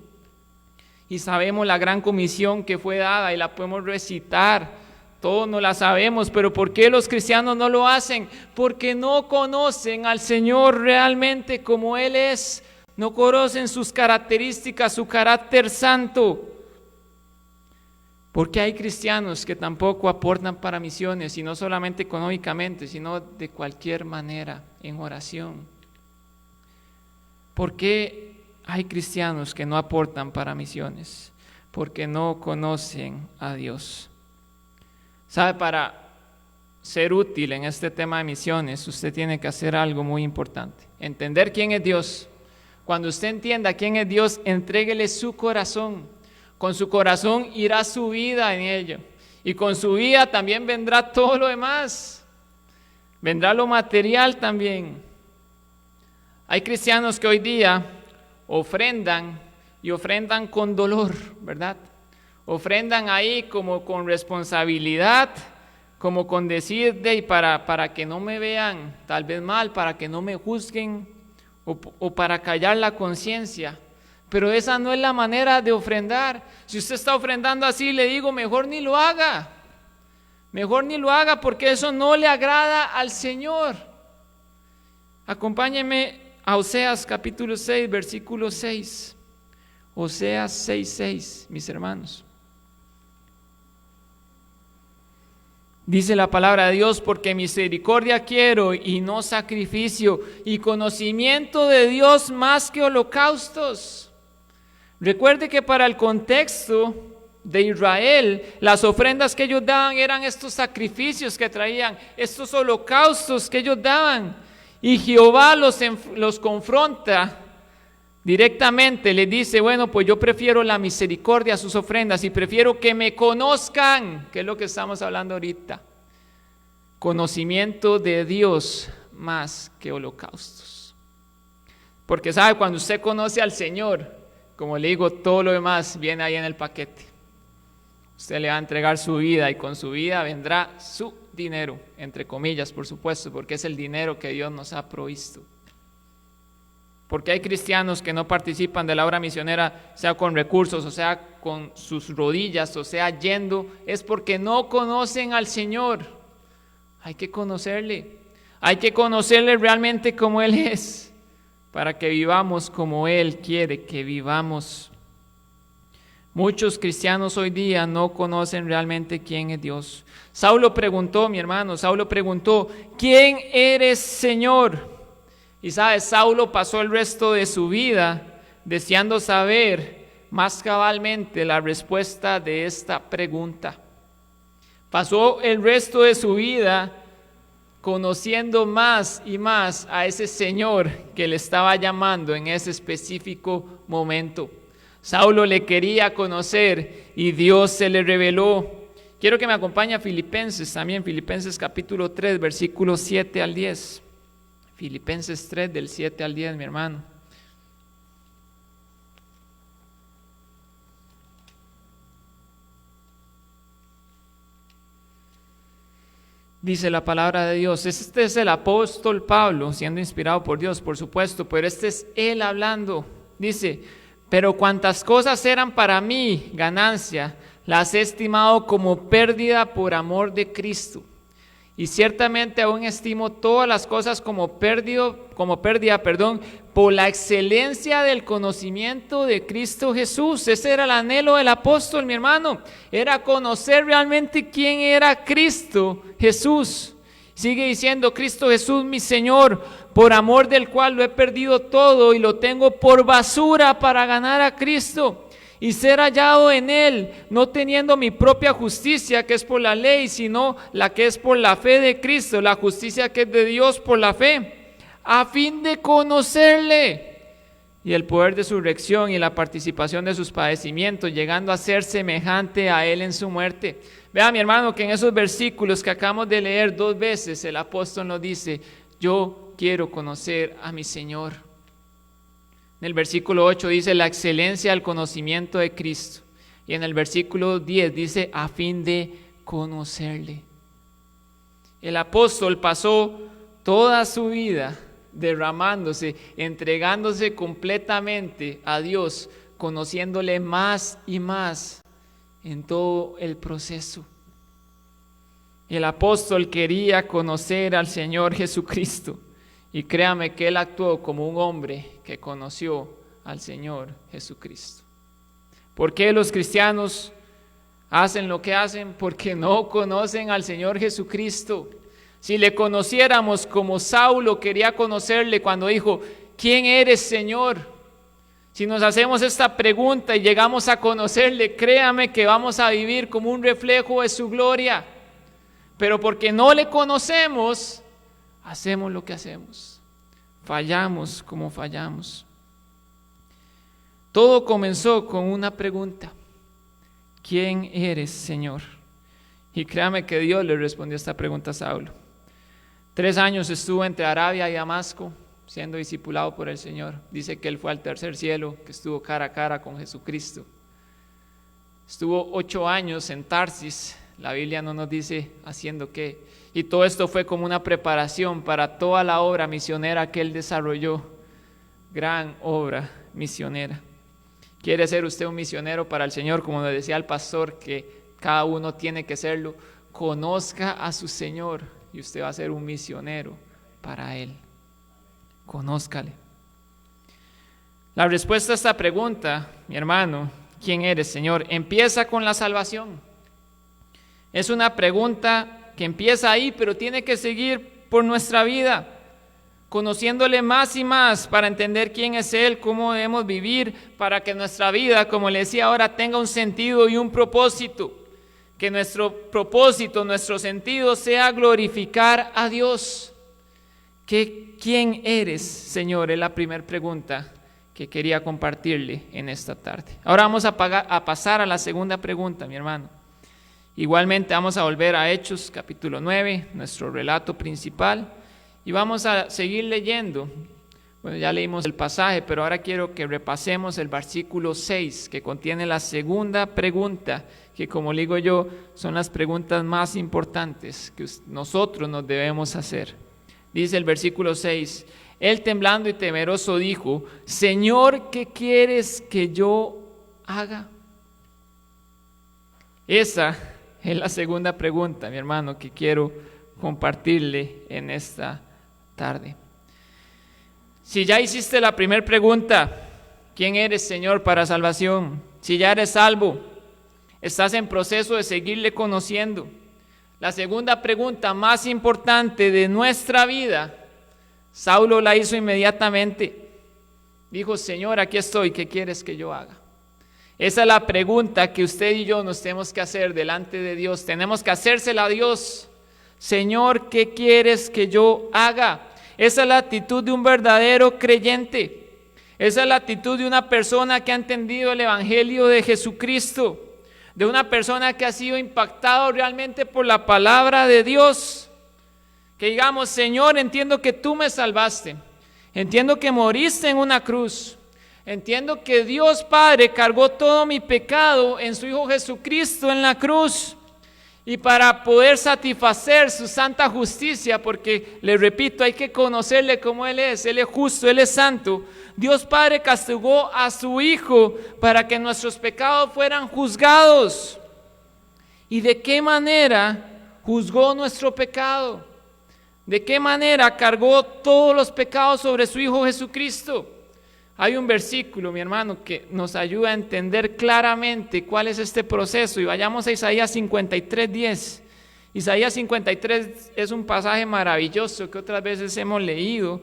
Y sabemos la gran comisión que fue dada y la podemos recitar. Todos no la sabemos, pero ¿por qué los cristianos no lo hacen? Porque no conocen al Señor realmente como Él es. No conocen sus características, su carácter santo. Porque hay cristianos que tampoco aportan para misiones, y no solamente económicamente, sino de cualquier manera, en oración. ¿Por qué hay cristianos que no aportan para misiones? Porque no conocen a Dios. ¿Sabe? Para ser útil en este tema de misiones, usted tiene que hacer algo muy importante: entender quién es Dios. Cuando usted entienda quién es Dios, entréguele su corazón. Con su corazón irá su vida en ello, y con su vida también vendrá todo lo demás. Vendrá lo material también. Hay cristianos que hoy día ofrendan, y ofrendan con dolor, ¿verdad? Ofrendan ahí como con responsabilidad, como con decir, y para que no me vean tal vez mal, para que no me juzguen, o para callar la conciencia. Pero esa no es la manera de ofrendar. Si usted está ofrendando así, le digo, mejor ni lo haga. Mejor ni lo haga, porque eso no le agrada al Señor. Acompáñenme a Oseas capítulo 6, versículo 6. Oseas 6:6, mis hermanos. Dice la palabra de Dios: porque misericordia quiero y no sacrificio, y conocimiento de Dios más que holocaustos. Recuerde que para el contexto de Israel, las ofrendas que ellos daban eran estos sacrificios que traían, estos holocaustos que ellos daban. Y Jehová los confronta directamente, les dice, bueno, pues yo prefiero la misericordia a sus ofrendas y prefiero que me conozcan, que es lo que estamos hablando ahorita. Conocimiento de Dios más que holocaustos. Porque sabe, cuando usted conoce al Señor, como le digo, todo lo demás viene ahí en el paquete. Usted le va a entregar su vida y con su vida vendrá su dinero, entre comillas, por supuesto, porque es el dinero que Dios nos ha provisto. Porque hay cristianos que no participan de la obra misionera, sea con recursos, o sea con sus rodillas, o sea yendo, es porque no conocen al Señor. Hay que conocerle realmente como Él es, para que vivamos como Él quiere que vivamos. Muchos cristianos hoy día no conocen realmente quién es Dios. Saulo preguntó, mi hermano, ¿quién eres, Señor? Y sabes, Saulo pasó el resto de su vida deseando saber más cabalmente la respuesta de esta pregunta. Pasó el resto de su vida conociendo más y más a ese Señor que le estaba llamando en ese específico momento. Saulo le quería conocer y Dios se le reveló. Quiero que me acompañe a Filipenses también, Filipenses capítulo 3, versículos 7 al 10. Filipenses 3, del 7 al 10, mi hermano. Dice la palabra de Dios. Este es el apóstol Pablo, siendo inspirado por Dios, por supuesto, pero este es él hablando. Dice, pero cuantas cosas eran para mí ganancia, las he estimado como pérdida por amor de Cristo. Y ciertamente aún estimo todas las cosas como pérdida, por la excelencia del conocimiento de Cristo Jesús. Ese era el anhelo del apóstol, mi hermano. Era conocer realmente quién era Cristo Jesús. Sigue diciendo, Cristo Jesús mi Señor, por amor del cual lo he perdido todo y lo tengo por basura para ganar a Cristo y ser hallado en Él, no teniendo mi propia justicia que es por la ley, sino la que es por la fe de Cristo, la justicia que es de Dios por la fe, a fin de conocerle y el poder de su resurrección y la participación de sus padecimientos, llegando a ser semejante a Él en su muerte. Vea, mi hermano, que en esos versículos que acabamos de leer 2 veces, el apóstol nos dice, yo quiero conocer a mi Señor. En el versículo 8 dice la excelencia del conocimiento de Cristo. Y en el versículo 10 dice a fin de conocerle. El apóstol pasó toda su vida derramándose, entregándose completamente a Dios, conociéndole más y más en todo el proceso. El apóstol quería conocer al Señor Jesucristo. Y créame que él actuó como un hombre que conoció al Señor Jesucristo. ¿Por qué los cristianos hacen lo que hacen? Porque no conocen al Señor Jesucristo. Si le conociéramos como Saulo quería conocerle cuando dijo, ¿quién eres, Señor? Si nos hacemos esta pregunta y llegamos a conocerle, créame que vamos a vivir como un reflejo de su gloria. Pero porque no le conocemos, hacemos lo que hacemos, fallamos como fallamos. Todo comenzó con una pregunta: ¿quién eres, Señor? Y créame que Dios le respondió esta pregunta a Saulo. 3 años estuvo entre Arabia y Damasco siendo discipulado por el Señor. Dice que él fue al tercer cielo, que estuvo cara a cara con Jesucristo. Estuvo 8 años en Tarsis. La Biblia no nos dice haciendo qué. Y todo esto fue como una preparación para toda la obra misionera que él desarrolló. Gran obra misionera. ¿Quiere ser usted un misionero para el Señor? Como nos decía el pastor, que cada uno tiene que serlo. Conozca a su Señor y usted va a ser un misionero para Él. Conózcale. La respuesta a esta pregunta, mi hermano, ¿quién eres, Señor?, empieza con la salvación. Es una pregunta que empieza ahí, pero tiene que seguir por nuestra vida, conociéndole más y más para entender quién es Él, cómo debemos vivir, para que nuestra vida, como le decía ahora, tenga un sentido y un propósito. Que nuestro propósito, nuestro sentido sea glorificar a Dios. ¿Quién eres, Señor? Es la primera pregunta que quería compartirle en esta tarde. Ahora vamos a pasar a la segunda pregunta, mi hermano. Igualmente vamos a volver a Hechos capítulo 9, nuestro relato principal, y vamos a seguir leyendo. Bueno, ya leímos el pasaje, pero ahora quiero que repasemos el versículo 6, que contiene la segunda pregunta, que como digo yo, son las preguntas más importantes que nosotros nos debemos hacer. Dice el versículo 6, él temblando y temeroso dijo, Señor, ¿qué quieres que yo haga? Esa es la segunda pregunta, mi hermano, que quiero compartirle en esta tarde. Si ya hiciste la primera pregunta, ¿quién eres, Señor, para salvación? Si ya eres salvo, estás en proceso de seguirle conociendo. La segunda pregunta más importante de nuestra vida, Saulo la hizo inmediatamente. Dijo, Señor, aquí estoy, ¿qué quieres que yo haga? Esa es la pregunta que usted y yo nos tenemos que hacer delante de Dios. Tenemos que hacérsela a Dios. Señor, ¿qué quieres que yo haga? Esa es la actitud de un verdadero creyente. Esa es la actitud de una persona que ha entendido el Evangelio de Jesucristo, de una persona que ha sido impactado realmente por la palabra de Dios. Que digamos, Señor, entiendo que tú me salvaste, entiendo que moriste en una cruz, entiendo que Dios Padre cargó todo mi pecado en su Hijo Jesucristo en la cruz, y para poder satisfacer su santa justicia, porque le repito, hay que conocerle como Él es justo, Él es santo. Dios Padre castigó a su Hijo para que nuestros pecados fueran juzgados. ¿Y de qué manera juzgó nuestro pecado? ¿De qué manera cargó todos los pecados sobre su Hijo Jesucristo? Hay un versículo, mi hermano, que nos ayuda a entender claramente cuál es este proceso, y vayamos a Isaías 53:10. Isaías 53 es un pasaje maravilloso que otras veces hemos leído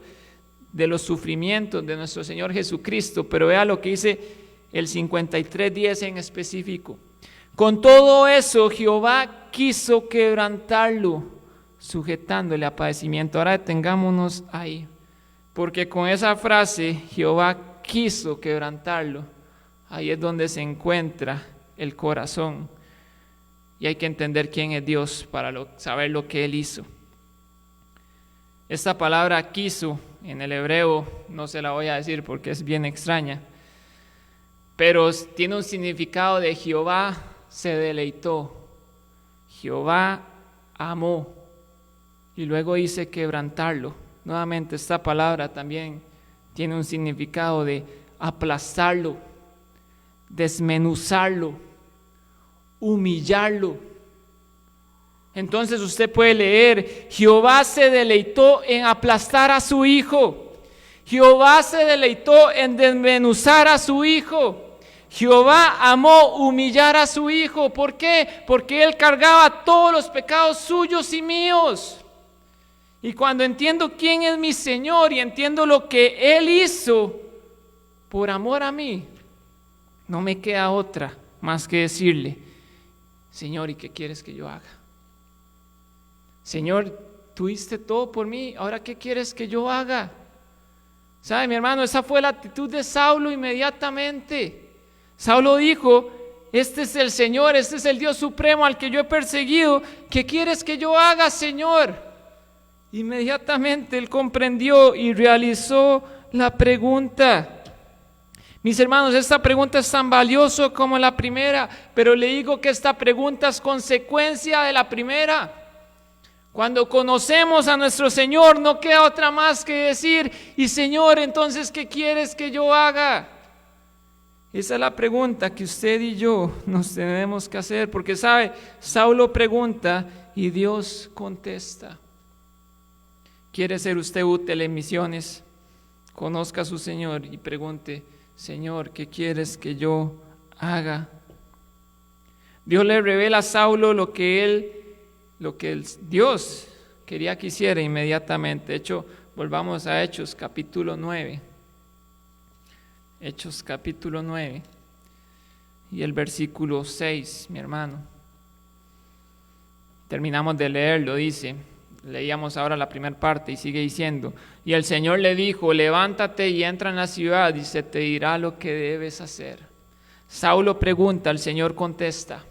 de los sufrimientos de nuestro Señor Jesucristo, pero vea lo que dice el 53:10 en específico. Con todo eso Jehová quiso quebrantarlo, sujetándole a padecimiento. Ahora detengámonos ahí, porque con esa frase, Jehová quiso quebrantarlo, ahí es donde se encuentra el corazón, y hay que entender quién es Dios para saber lo que Él hizo. Esta palabra quiso en el hebreo, no se la voy a decir porque es bien extraña, pero tiene un significado de Jehová se deleitó, Jehová amó, y luego dice quebrantarlo. Nuevamente esta palabra también tiene un significado de aplastarlo, desmenuzarlo, humillarlo. Entonces usted puede leer, Jehová se deleitó en aplastar a su Hijo, Jehová se deleitó en desmenuzar a su Hijo, Jehová amó humillar a su Hijo. ¿Por qué? Porque Él cargaba todos los pecados suyos y míos. Y cuando entiendo quién es mi Señor y entiendo lo que Él hizo por amor a mí, no me queda otra más que decirle, Señor, ¿y qué quieres que yo haga? Señor, tú hiciste todo por mí, ¿ahora qué quieres que yo haga? ¿Sabe, mi hermano? Esa fue la actitud de Saulo inmediatamente. Saulo dijo, este es el Señor, este es el Dios supremo al que yo he perseguido, ¿qué quieres que yo haga, Señor? Inmediatamente él comprendió y realizó la pregunta. Mis hermanos, esta pregunta es tan valiosa como la primera, pero le digo que esta pregunta es consecuencia de la primera. Cuando conocemos a nuestro Señor, no queda otra más que decir, y Señor, entonces, ¿qué quieres que yo haga? Esa es la pregunta que usted y yo nos tenemos que hacer, porque sabe, Saulo pregunta y Dios contesta. ¿Quiere ser usted útil en misiones? Conozca a su Señor y pregunte, Señor, ¿qué quieres que yo haga? Dios le revela a Saulo lo que Dios quería que hiciera inmediatamente. De hecho, volvamos a Hechos capítulo 9. Hechos capítulo 9 y el versículo 6, mi hermano. Terminamos de leerlo, dice, Leíamos ahora la primera parte y sigue diciendo, y el Señor le dijo, levántate y entra en la ciudad y se te dirá lo que debes hacer. Saulo pregunta, el Señor contesta,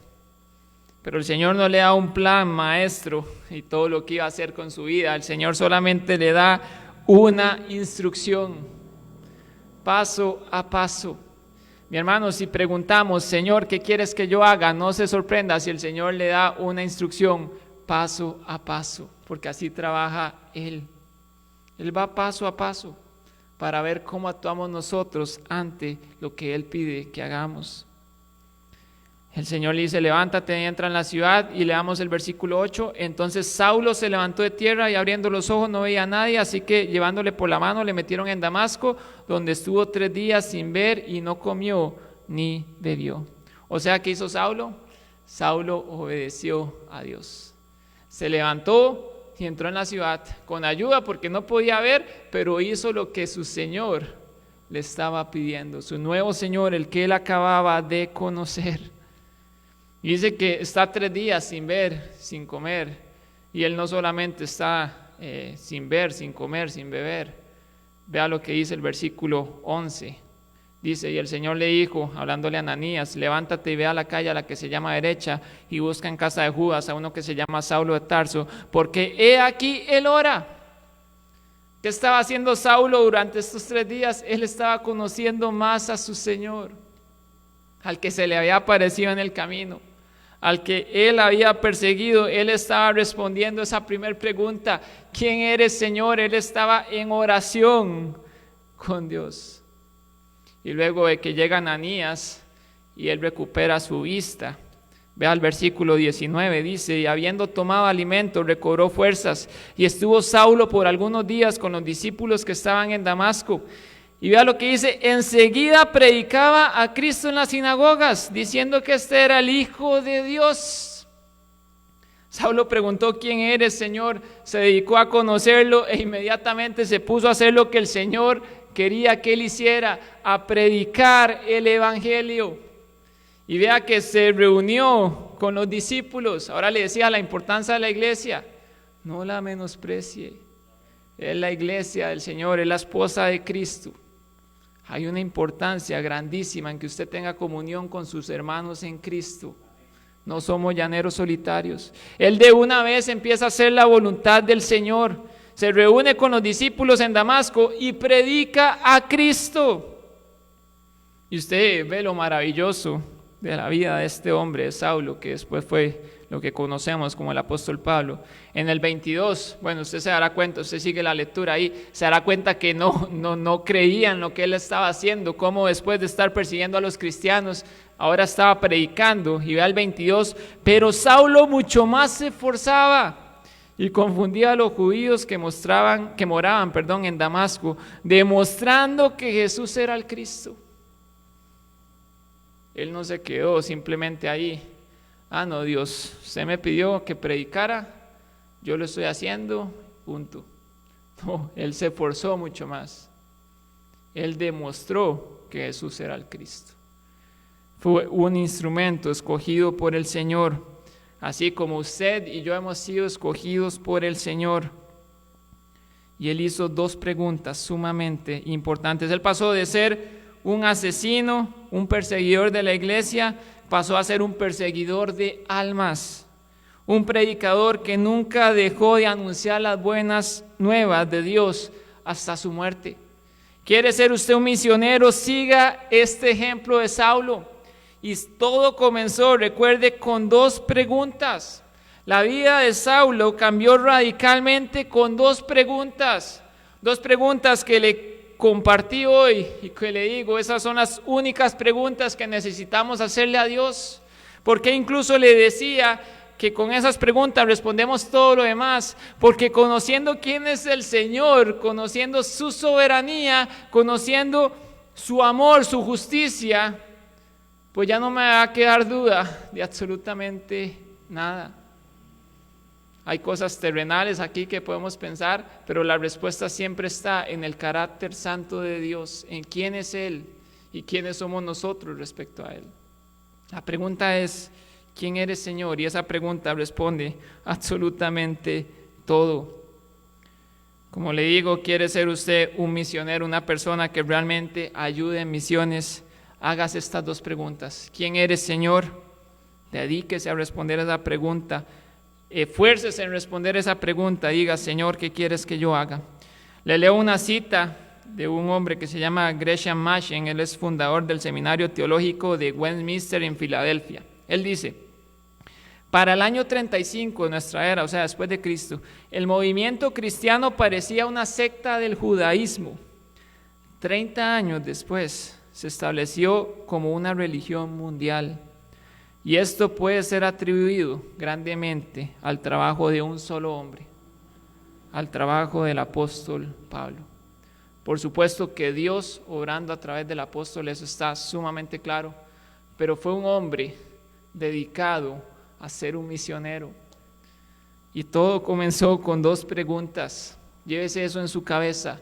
pero el Señor no le da un plan maestro y todo lo que iba a hacer con su vida. El Señor solamente le da una instrucción, paso a paso. Mi hermano, si preguntamos, Señor, ¿qué quieres que yo haga? No se sorprenda si el Señor le da una instrucción paso a paso, porque así trabaja Él. Él va paso a paso para ver cómo actuamos nosotros ante lo que Él pide que hagamos. El Señor le dice, levántate y entra en la ciudad, y leamos el versículo 8. Entonces Saulo se levantó de tierra y abriendo los ojos no veía a nadie, así que llevándole por la mano le metieron en Damasco, donde estuvo 3 días sin ver y no comió ni bebió. O sea, ¿qué hizo Saulo? Saulo obedeció a Dios. Se levantó y entró en la ciudad con ayuda porque no podía ver, pero hizo lo que su Señor le estaba pidiendo, su nuevo Señor, el que él acababa de conocer. Y dice que está 3 días sin ver, sin comer, y él no solamente está sin ver, sin comer, sin beber. Vea lo que dice el versículo 11. Dice, y el Señor le dijo, hablándole a Ananías, levántate y ve a la calle a la que se llama Derecha, y busca en casa de Judas a uno que se llama Saulo de Tarso, porque he aquí él ora. ¿Qué estaba haciendo Saulo durante estos 3 días? Él estaba conociendo más a su Señor, al que se le había aparecido en el camino, al que él había perseguido. Él estaba respondiendo esa primera pregunta, ¿quién eres, Señor? Él estaba en oración con Dios. Y luego de que llega Ananías y él recupera su vista, vea el versículo 19, dice, y habiendo tomado alimento recobró fuerzas, y estuvo Saulo por algunos días con los discípulos que estaban en Damasco. Y vea lo que dice, enseguida predicaba a Cristo en las sinagogas, diciendo que este era el Hijo de Dios. Saulo preguntó, ¿quién eres, Señor? Se dedicó a conocerlo e inmediatamente se puso a hacer lo que el Señor quería que él hiciera, a predicar el Evangelio. Y vea que se reunió con los discípulos. Ahora le decía la importancia de la iglesia, no la menosprecie. Es la iglesia del Señor, es la esposa de Cristo. Hay una importancia grandísima en que usted tenga comunión con sus hermanos en Cristo. No somos llaneros solitarios. Él de una vez empieza a hacer la voluntad del Señor. Se reúne con los discípulos en Damasco y predica a Cristo. Y usted ve lo maravilloso de la vida de este hombre, de Saulo, que después fue lo que conocemos como el apóstol Pablo. En el 22, bueno, usted se dará cuenta, usted sigue la lectura ahí, se dará cuenta que no creían lo que él estaba haciendo, cómo después de estar persiguiendo a los cristianos, ahora estaba predicando. Y vea el 22, pero Saulo mucho más se esforzaba y confundía a los judíos que moraban en Damasco, demostrando que Jesús era el Cristo. Él no se quedó simplemente ahí. No, Dios, usted me pidió que predicara, yo lo estoy haciendo, punto. No, él se esforzó mucho más. Él demostró que Jesús era el Cristo. Fue un instrumento escogido por el Señor, así como usted y yo hemos sido escogidos por el Señor. Y él hizo 2 preguntas sumamente importantes. Él pasó de ser un asesino, un perseguidor de la iglesia, pasó a ser un perseguidor de almas, un predicador que nunca dejó de anunciar las buenas nuevas de Dios hasta su muerte. ¿Quiere ser usted un misionero? Siga este ejemplo de Saulo. Y todo comenzó, recuerde, con 2 preguntas. La vida de Saulo cambió radicalmente con 2 preguntas. 2 preguntas que le compartí hoy y que le digo, esas son las únicas preguntas que necesitamos hacerle a Dios, porque incluso le decía que con esas preguntas respondemos todo lo demás, porque conociendo quién es el Señor, conociendo su soberanía, conociendo su amor, su justicia, pues ya no me va a quedar duda de absolutamente nada. Hay cosas terrenales aquí que podemos pensar, pero la respuesta siempre está en el carácter santo de Dios, en quién es Él y quiénes somos nosotros respecto a Él. La pregunta es, ¿quién eres, Señor? Y esa pregunta responde absolutamente todo. Como le digo, ¿quiere ser usted un misionero, una persona que realmente ayude en misiones? Hágase estas 2 preguntas. ¿Quién eres, Señor? Dedíquese a responder esa pregunta. Esfuércese en responder esa pregunta. Diga, Señor, ¿qué quieres que yo haga? Le leo una cita de un hombre que se llama Gresham Machen. Él es fundador del Seminario Teológico de Westminster en Filadelfia. Él dice: para el año 35 de nuestra era, o sea, después de Cristo, el movimiento cristiano parecía una secta del judaísmo. 30 años después se estableció como una religión mundial. Y esto puede ser atribuido grandemente al trabajo de un solo hombre, al trabajo del apóstol Pablo. Por supuesto que Dios obrando a través del apóstol, eso está sumamente claro, pero fue un hombre dedicado a ser un misionero. Y todo comenzó con 2 preguntas. Llévese eso en su cabeza.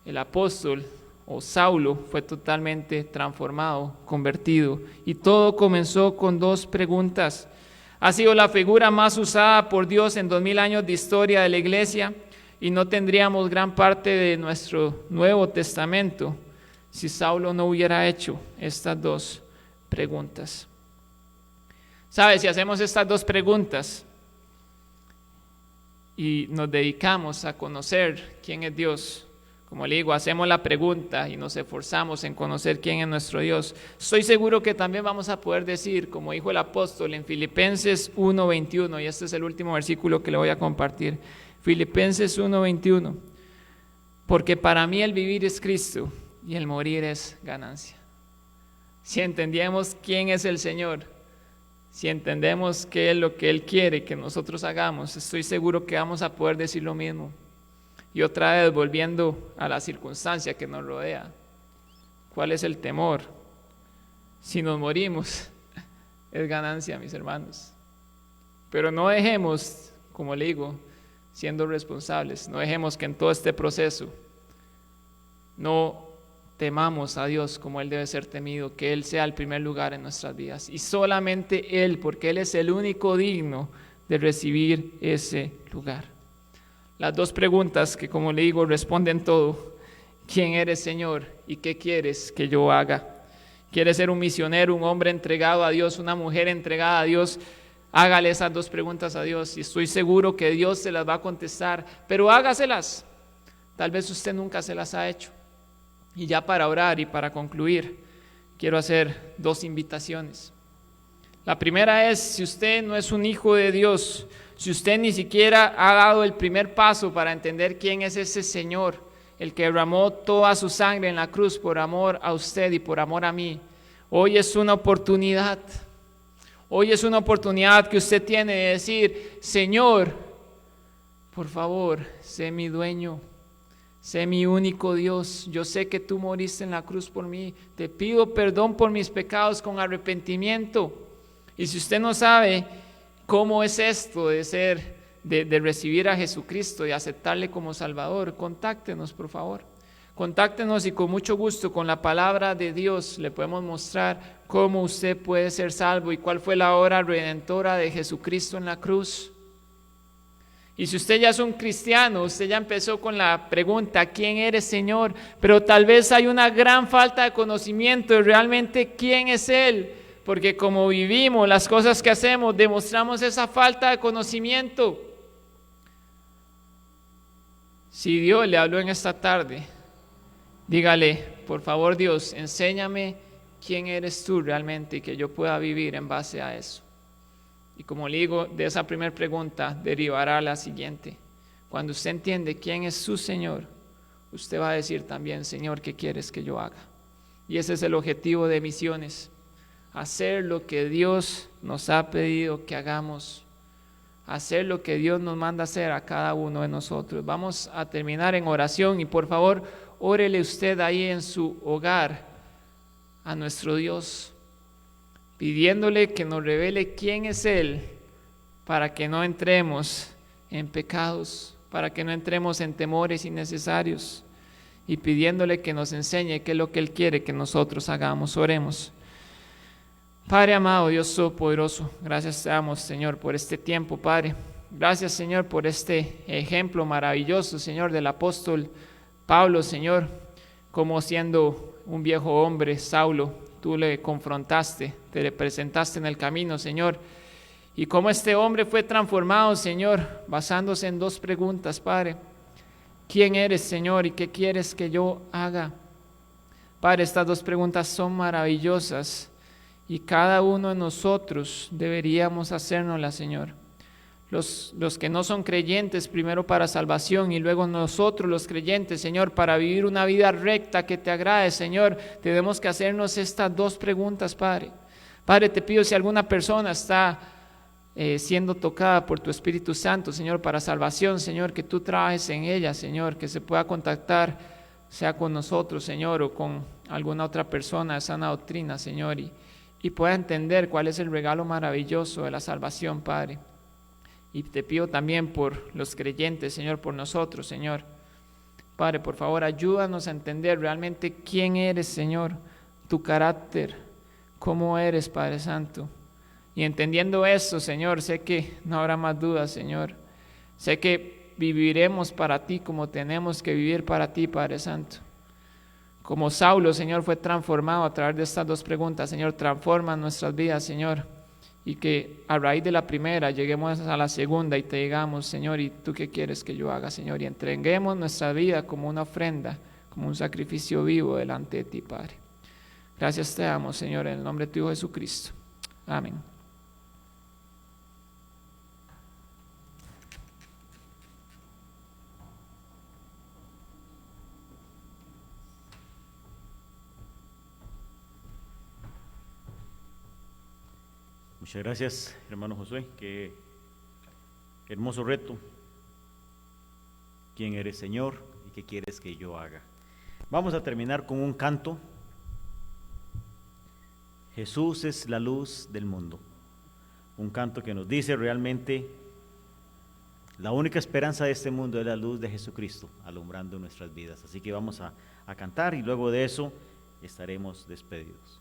El apóstol o Saulo fue totalmente transformado, convertido, y todo comenzó con 2 preguntas. Ha sido la figura más usada por Dios en 2000 años de historia de la iglesia, y no tendríamos gran parte de nuestro Nuevo Testamento si Saulo no hubiera hecho estas 2 preguntas. ¿Sabe? Si hacemos estas 2 preguntas y nos dedicamos a conocer quién es Dios, como le digo, hacemos la pregunta y nos esforzamos en conocer quién es nuestro Dios, estoy seguro que también vamos a poder decir, como dijo el apóstol en Filipenses 1:21, y este es el último versículo que le voy a compartir, Filipenses 1:21, porque para mí el vivir es Cristo y el morir es ganancia. Si entendíamos quién es el Señor, si entendemos qué es lo que Él quiere que nosotros hagamos, estoy seguro que vamos a poder decir lo mismo. Y otra vez, volviendo a la circunstancia que nos rodea, ¿cuál es el temor? Si nos morimos, es ganancia, mis hermanos. Pero no dejemos, como le digo, siendo responsables, no dejemos que en todo este proceso no temamos a Dios como Él debe ser temido, que Él sea el primer lugar en nuestras vidas, y solamente Él, porque Él es el único digno de recibir ese lugar. Las 2 preguntas que, como le digo, responden todo. ¿Quién eres, Señor? ¿Y qué quieres que yo haga? ¿Quieres ser un misionero, un hombre entregado a Dios, una mujer entregada a Dios? Hágale esas 2 preguntas a Dios y estoy seguro que Dios se las va a contestar, pero hágaselas. Tal vez usted nunca se las ha hecho. Y ya para orar y para concluir, quiero hacer 2 invitaciones. La primera es, si usted no es un hijo de Dios, si usted ni siquiera ha dado el primer paso para entender quién es ese Señor, el que derramó toda su sangre en la cruz por amor a usted y por amor a mí, hoy es una oportunidad. Hoy es una oportunidad que usted tiene de decir, Señor, por favor, sé mi dueño. Sé mi único Dios, yo sé que tú moriste en la cruz por mí, te pido perdón por mis pecados con arrepentimiento. Y si usted no sabe cómo es esto de recibir a Jesucristo y aceptarle como Salvador, contáctenos por favor. Contáctenos y con mucho gusto con la palabra de Dios le podemos mostrar cómo usted puede ser salvo y cuál fue la obra redentora de Jesucristo en la cruz. Y si usted ya es un cristiano, usted ya empezó con la pregunta, ¿quién eres, Señor? Pero tal vez hay una gran falta de conocimiento de realmente quién es Él, porque como vivimos, las cosas que hacemos, demostramos esa falta de conocimiento. Si Dios le habló en esta tarde, dígale, por favor Dios, enséñame quién eres tú realmente y que yo pueda vivir en base a eso. Y como le digo, de esa primera pregunta derivará la siguiente. Cuando usted entiende quién es su Señor, usted va a decir también, Señor, ¿qué quieres que yo haga? Y ese es el objetivo de misiones, hacer lo que Dios nos ha pedido que hagamos, hacer lo que Dios nos manda hacer a cada uno de nosotros. Vamos a terminar en oración y por favor, órele usted ahí en su hogar a nuestro Dios, pidiéndole que nos revele quién es Él, para que no entremos en pecados, para que no entremos en temores innecesarios, y pidiéndole que nos enseñe qué es lo que Él quiere que nosotros hagamos. Oremos. Padre amado, Dios Todopoderoso, gracias te damos, Señor, por este tiempo, Padre. Gracias, Señor, por este ejemplo maravilloso, Señor, del apóstol Pablo, Señor, como siendo un viejo hombre, Saulo, tú le confrontaste, te le presentaste en el camino, Señor, y cómo este hombre fue transformado, Señor, basándose en 2 preguntas, Padre. ¿Quién eres, Señor, y qué quieres que yo haga? Padre, estas 2 preguntas son maravillosas y cada uno de nosotros deberíamos hacérnoslas, Señor. Los que no son creyentes, primero para salvación, y luego nosotros los creyentes, Señor, para vivir una vida recta que te agrade, Señor, tenemos que hacernos estas 2 preguntas, Padre. Padre, te pido, si alguna persona está siendo tocada por tu Espíritu Santo, Señor, para salvación, Señor, que tú trabajes en ella, Señor, que se pueda contactar, sea con nosotros, Señor, o con alguna otra persona de sana doctrina, Señor, y pueda entender cuál es el regalo maravilloso de la salvación, Padre. Y te pido también por los creyentes, Señor, por nosotros, Señor. Padre, por favor, ayúdanos a entender realmente quién eres, Señor, tu carácter, cómo eres, Padre Santo. Y entendiendo esto, Señor, sé que no habrá más dudas, Señor. Sé que viviremos para ti como tenemos que vivir para ti, Padre Santo. Como Saulo, Señor, fue transformado a través de estas 2 preguntas, Señor, transforma nuestras vidas, Señor. Y que a raíz de la primera lleguemos a la segunda y te digamos, Señor, ¿y tú qué quieres que yo haga, Señor? Y entreguemos nuestra vida como una ofrenda, como un sacrificio vivo delante de ti, Padre. Gracias te damos, Señor, en el nombre de tu Hijo Jesucristo. Amén. Muchas gracias, hermano Josué. Qué hermoso reto. ¿Quién eres, Señor? ¿Y qué quieres que yo haga? Vamos a terminar con un canto. Jesús es la luz del mundo. Un canto que nos dice realmente la única esperanza de este mundo es la luz de Jesucristo alumbrando nuestras vidas. Así que vamos a cantar y luego de eso estaremos despedidos.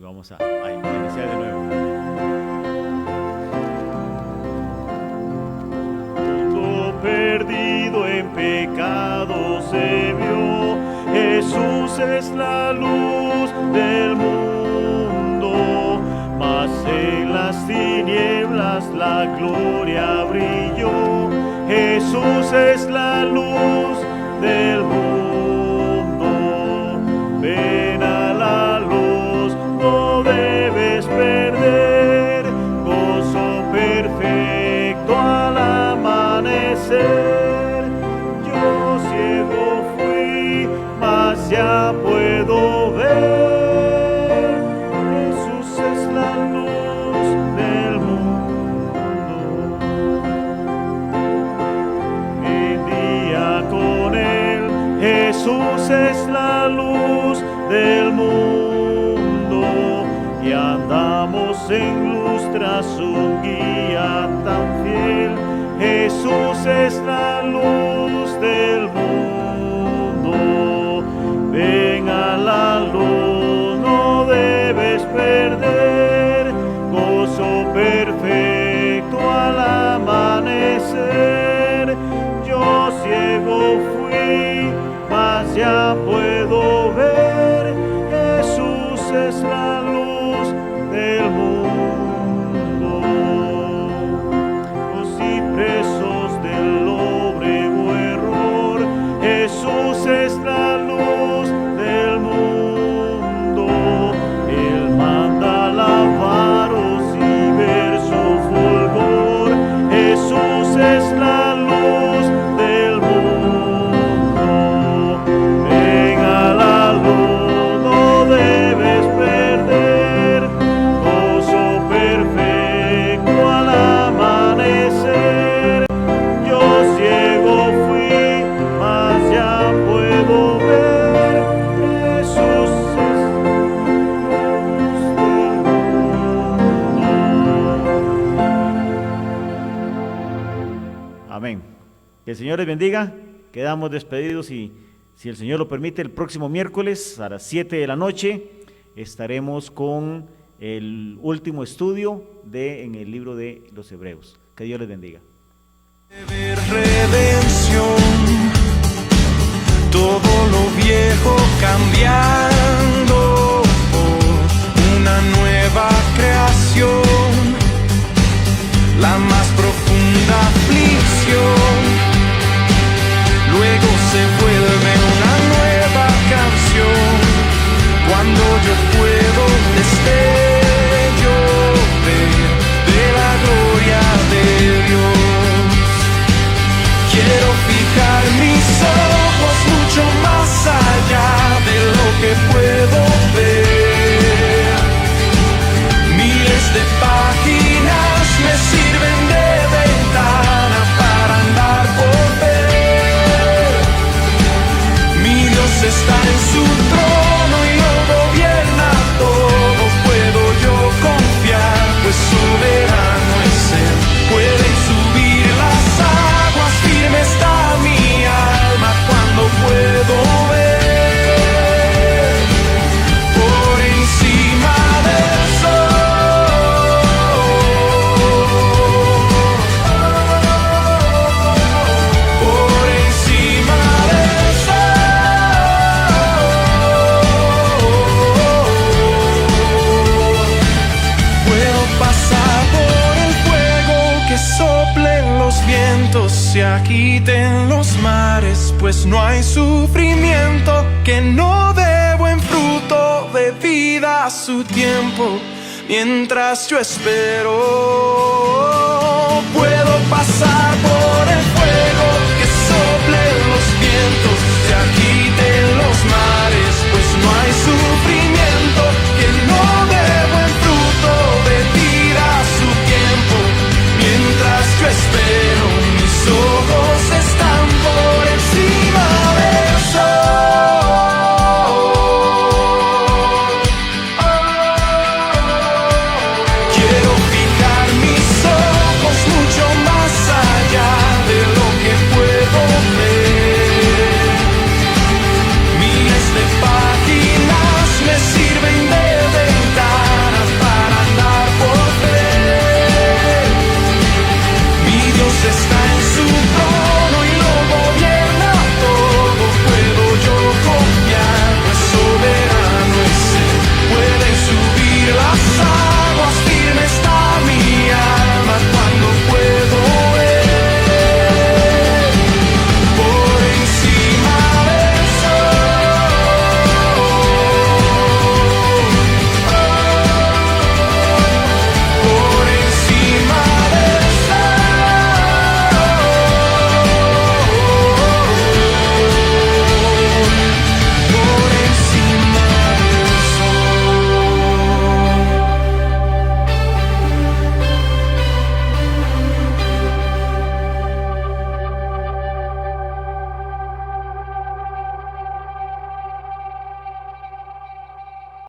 Vamos a iniciar de nuevo. Mundo perdido en pecado se vio, Jesús es la luz del mundo, mas en las tinieblas la gloria brilló, Jesús es la luz del mundo, ven a la luz, no debes perder, gozo perfecto al amanecer. Yo ciego fui, mas ya puedo ver, Jesús es la luz del mundo. En día con él, Jesús es la luz del mundo. Y andamos en luz tras su guía tan fiel, Jesús es la luz del mundo. Ven a la luz, no debes perder, gozo perfecto al amanecer. Yo ciego fui, mas ya puedo ver, Jesús es la luz del mundo. Los y presos del lóbrego error, Jesús es la luz del mundo. Él manda alabaros y ver su fulgor, Jesús es la luz del mundo. Ven a la luz, no debes perder, Que el Señor les bendiga. Quedamos despedidos y, si el Señor lo permite, el próximo miércoles a las 7 de la noche estaremos con el último estudio en el libro de los Hebreos. Que Dios les bendiga. Redención, todo lo viejo cambiando por una nueva creación, la más profunda aflicción, luego se vuelve una nueva canción, cuando yo puedo destello ver de la gloria de Dios. Quiero fijar mis ojos mucho más allá de lo que puedo ver. Miles de páginas me sirven de ventana para andar por ver. Mi Dios está en su trono y lo gobierna todo. Puedo yo confiar, pues soberano es Él. Pueden subir las aguas, firme está mi alma cuando puedo ver por encima del sol, por encima del sol. Puedo pasar por el fuego, que soplen los vientos, se agiten los mares, pues no hay sufrimiento que no dé buen fruto de vida a su tiempo. Mientras yo espero, puedo pasar por el fuego, que soplen los vientos, se agiten los mares, pues no hay sufrimiento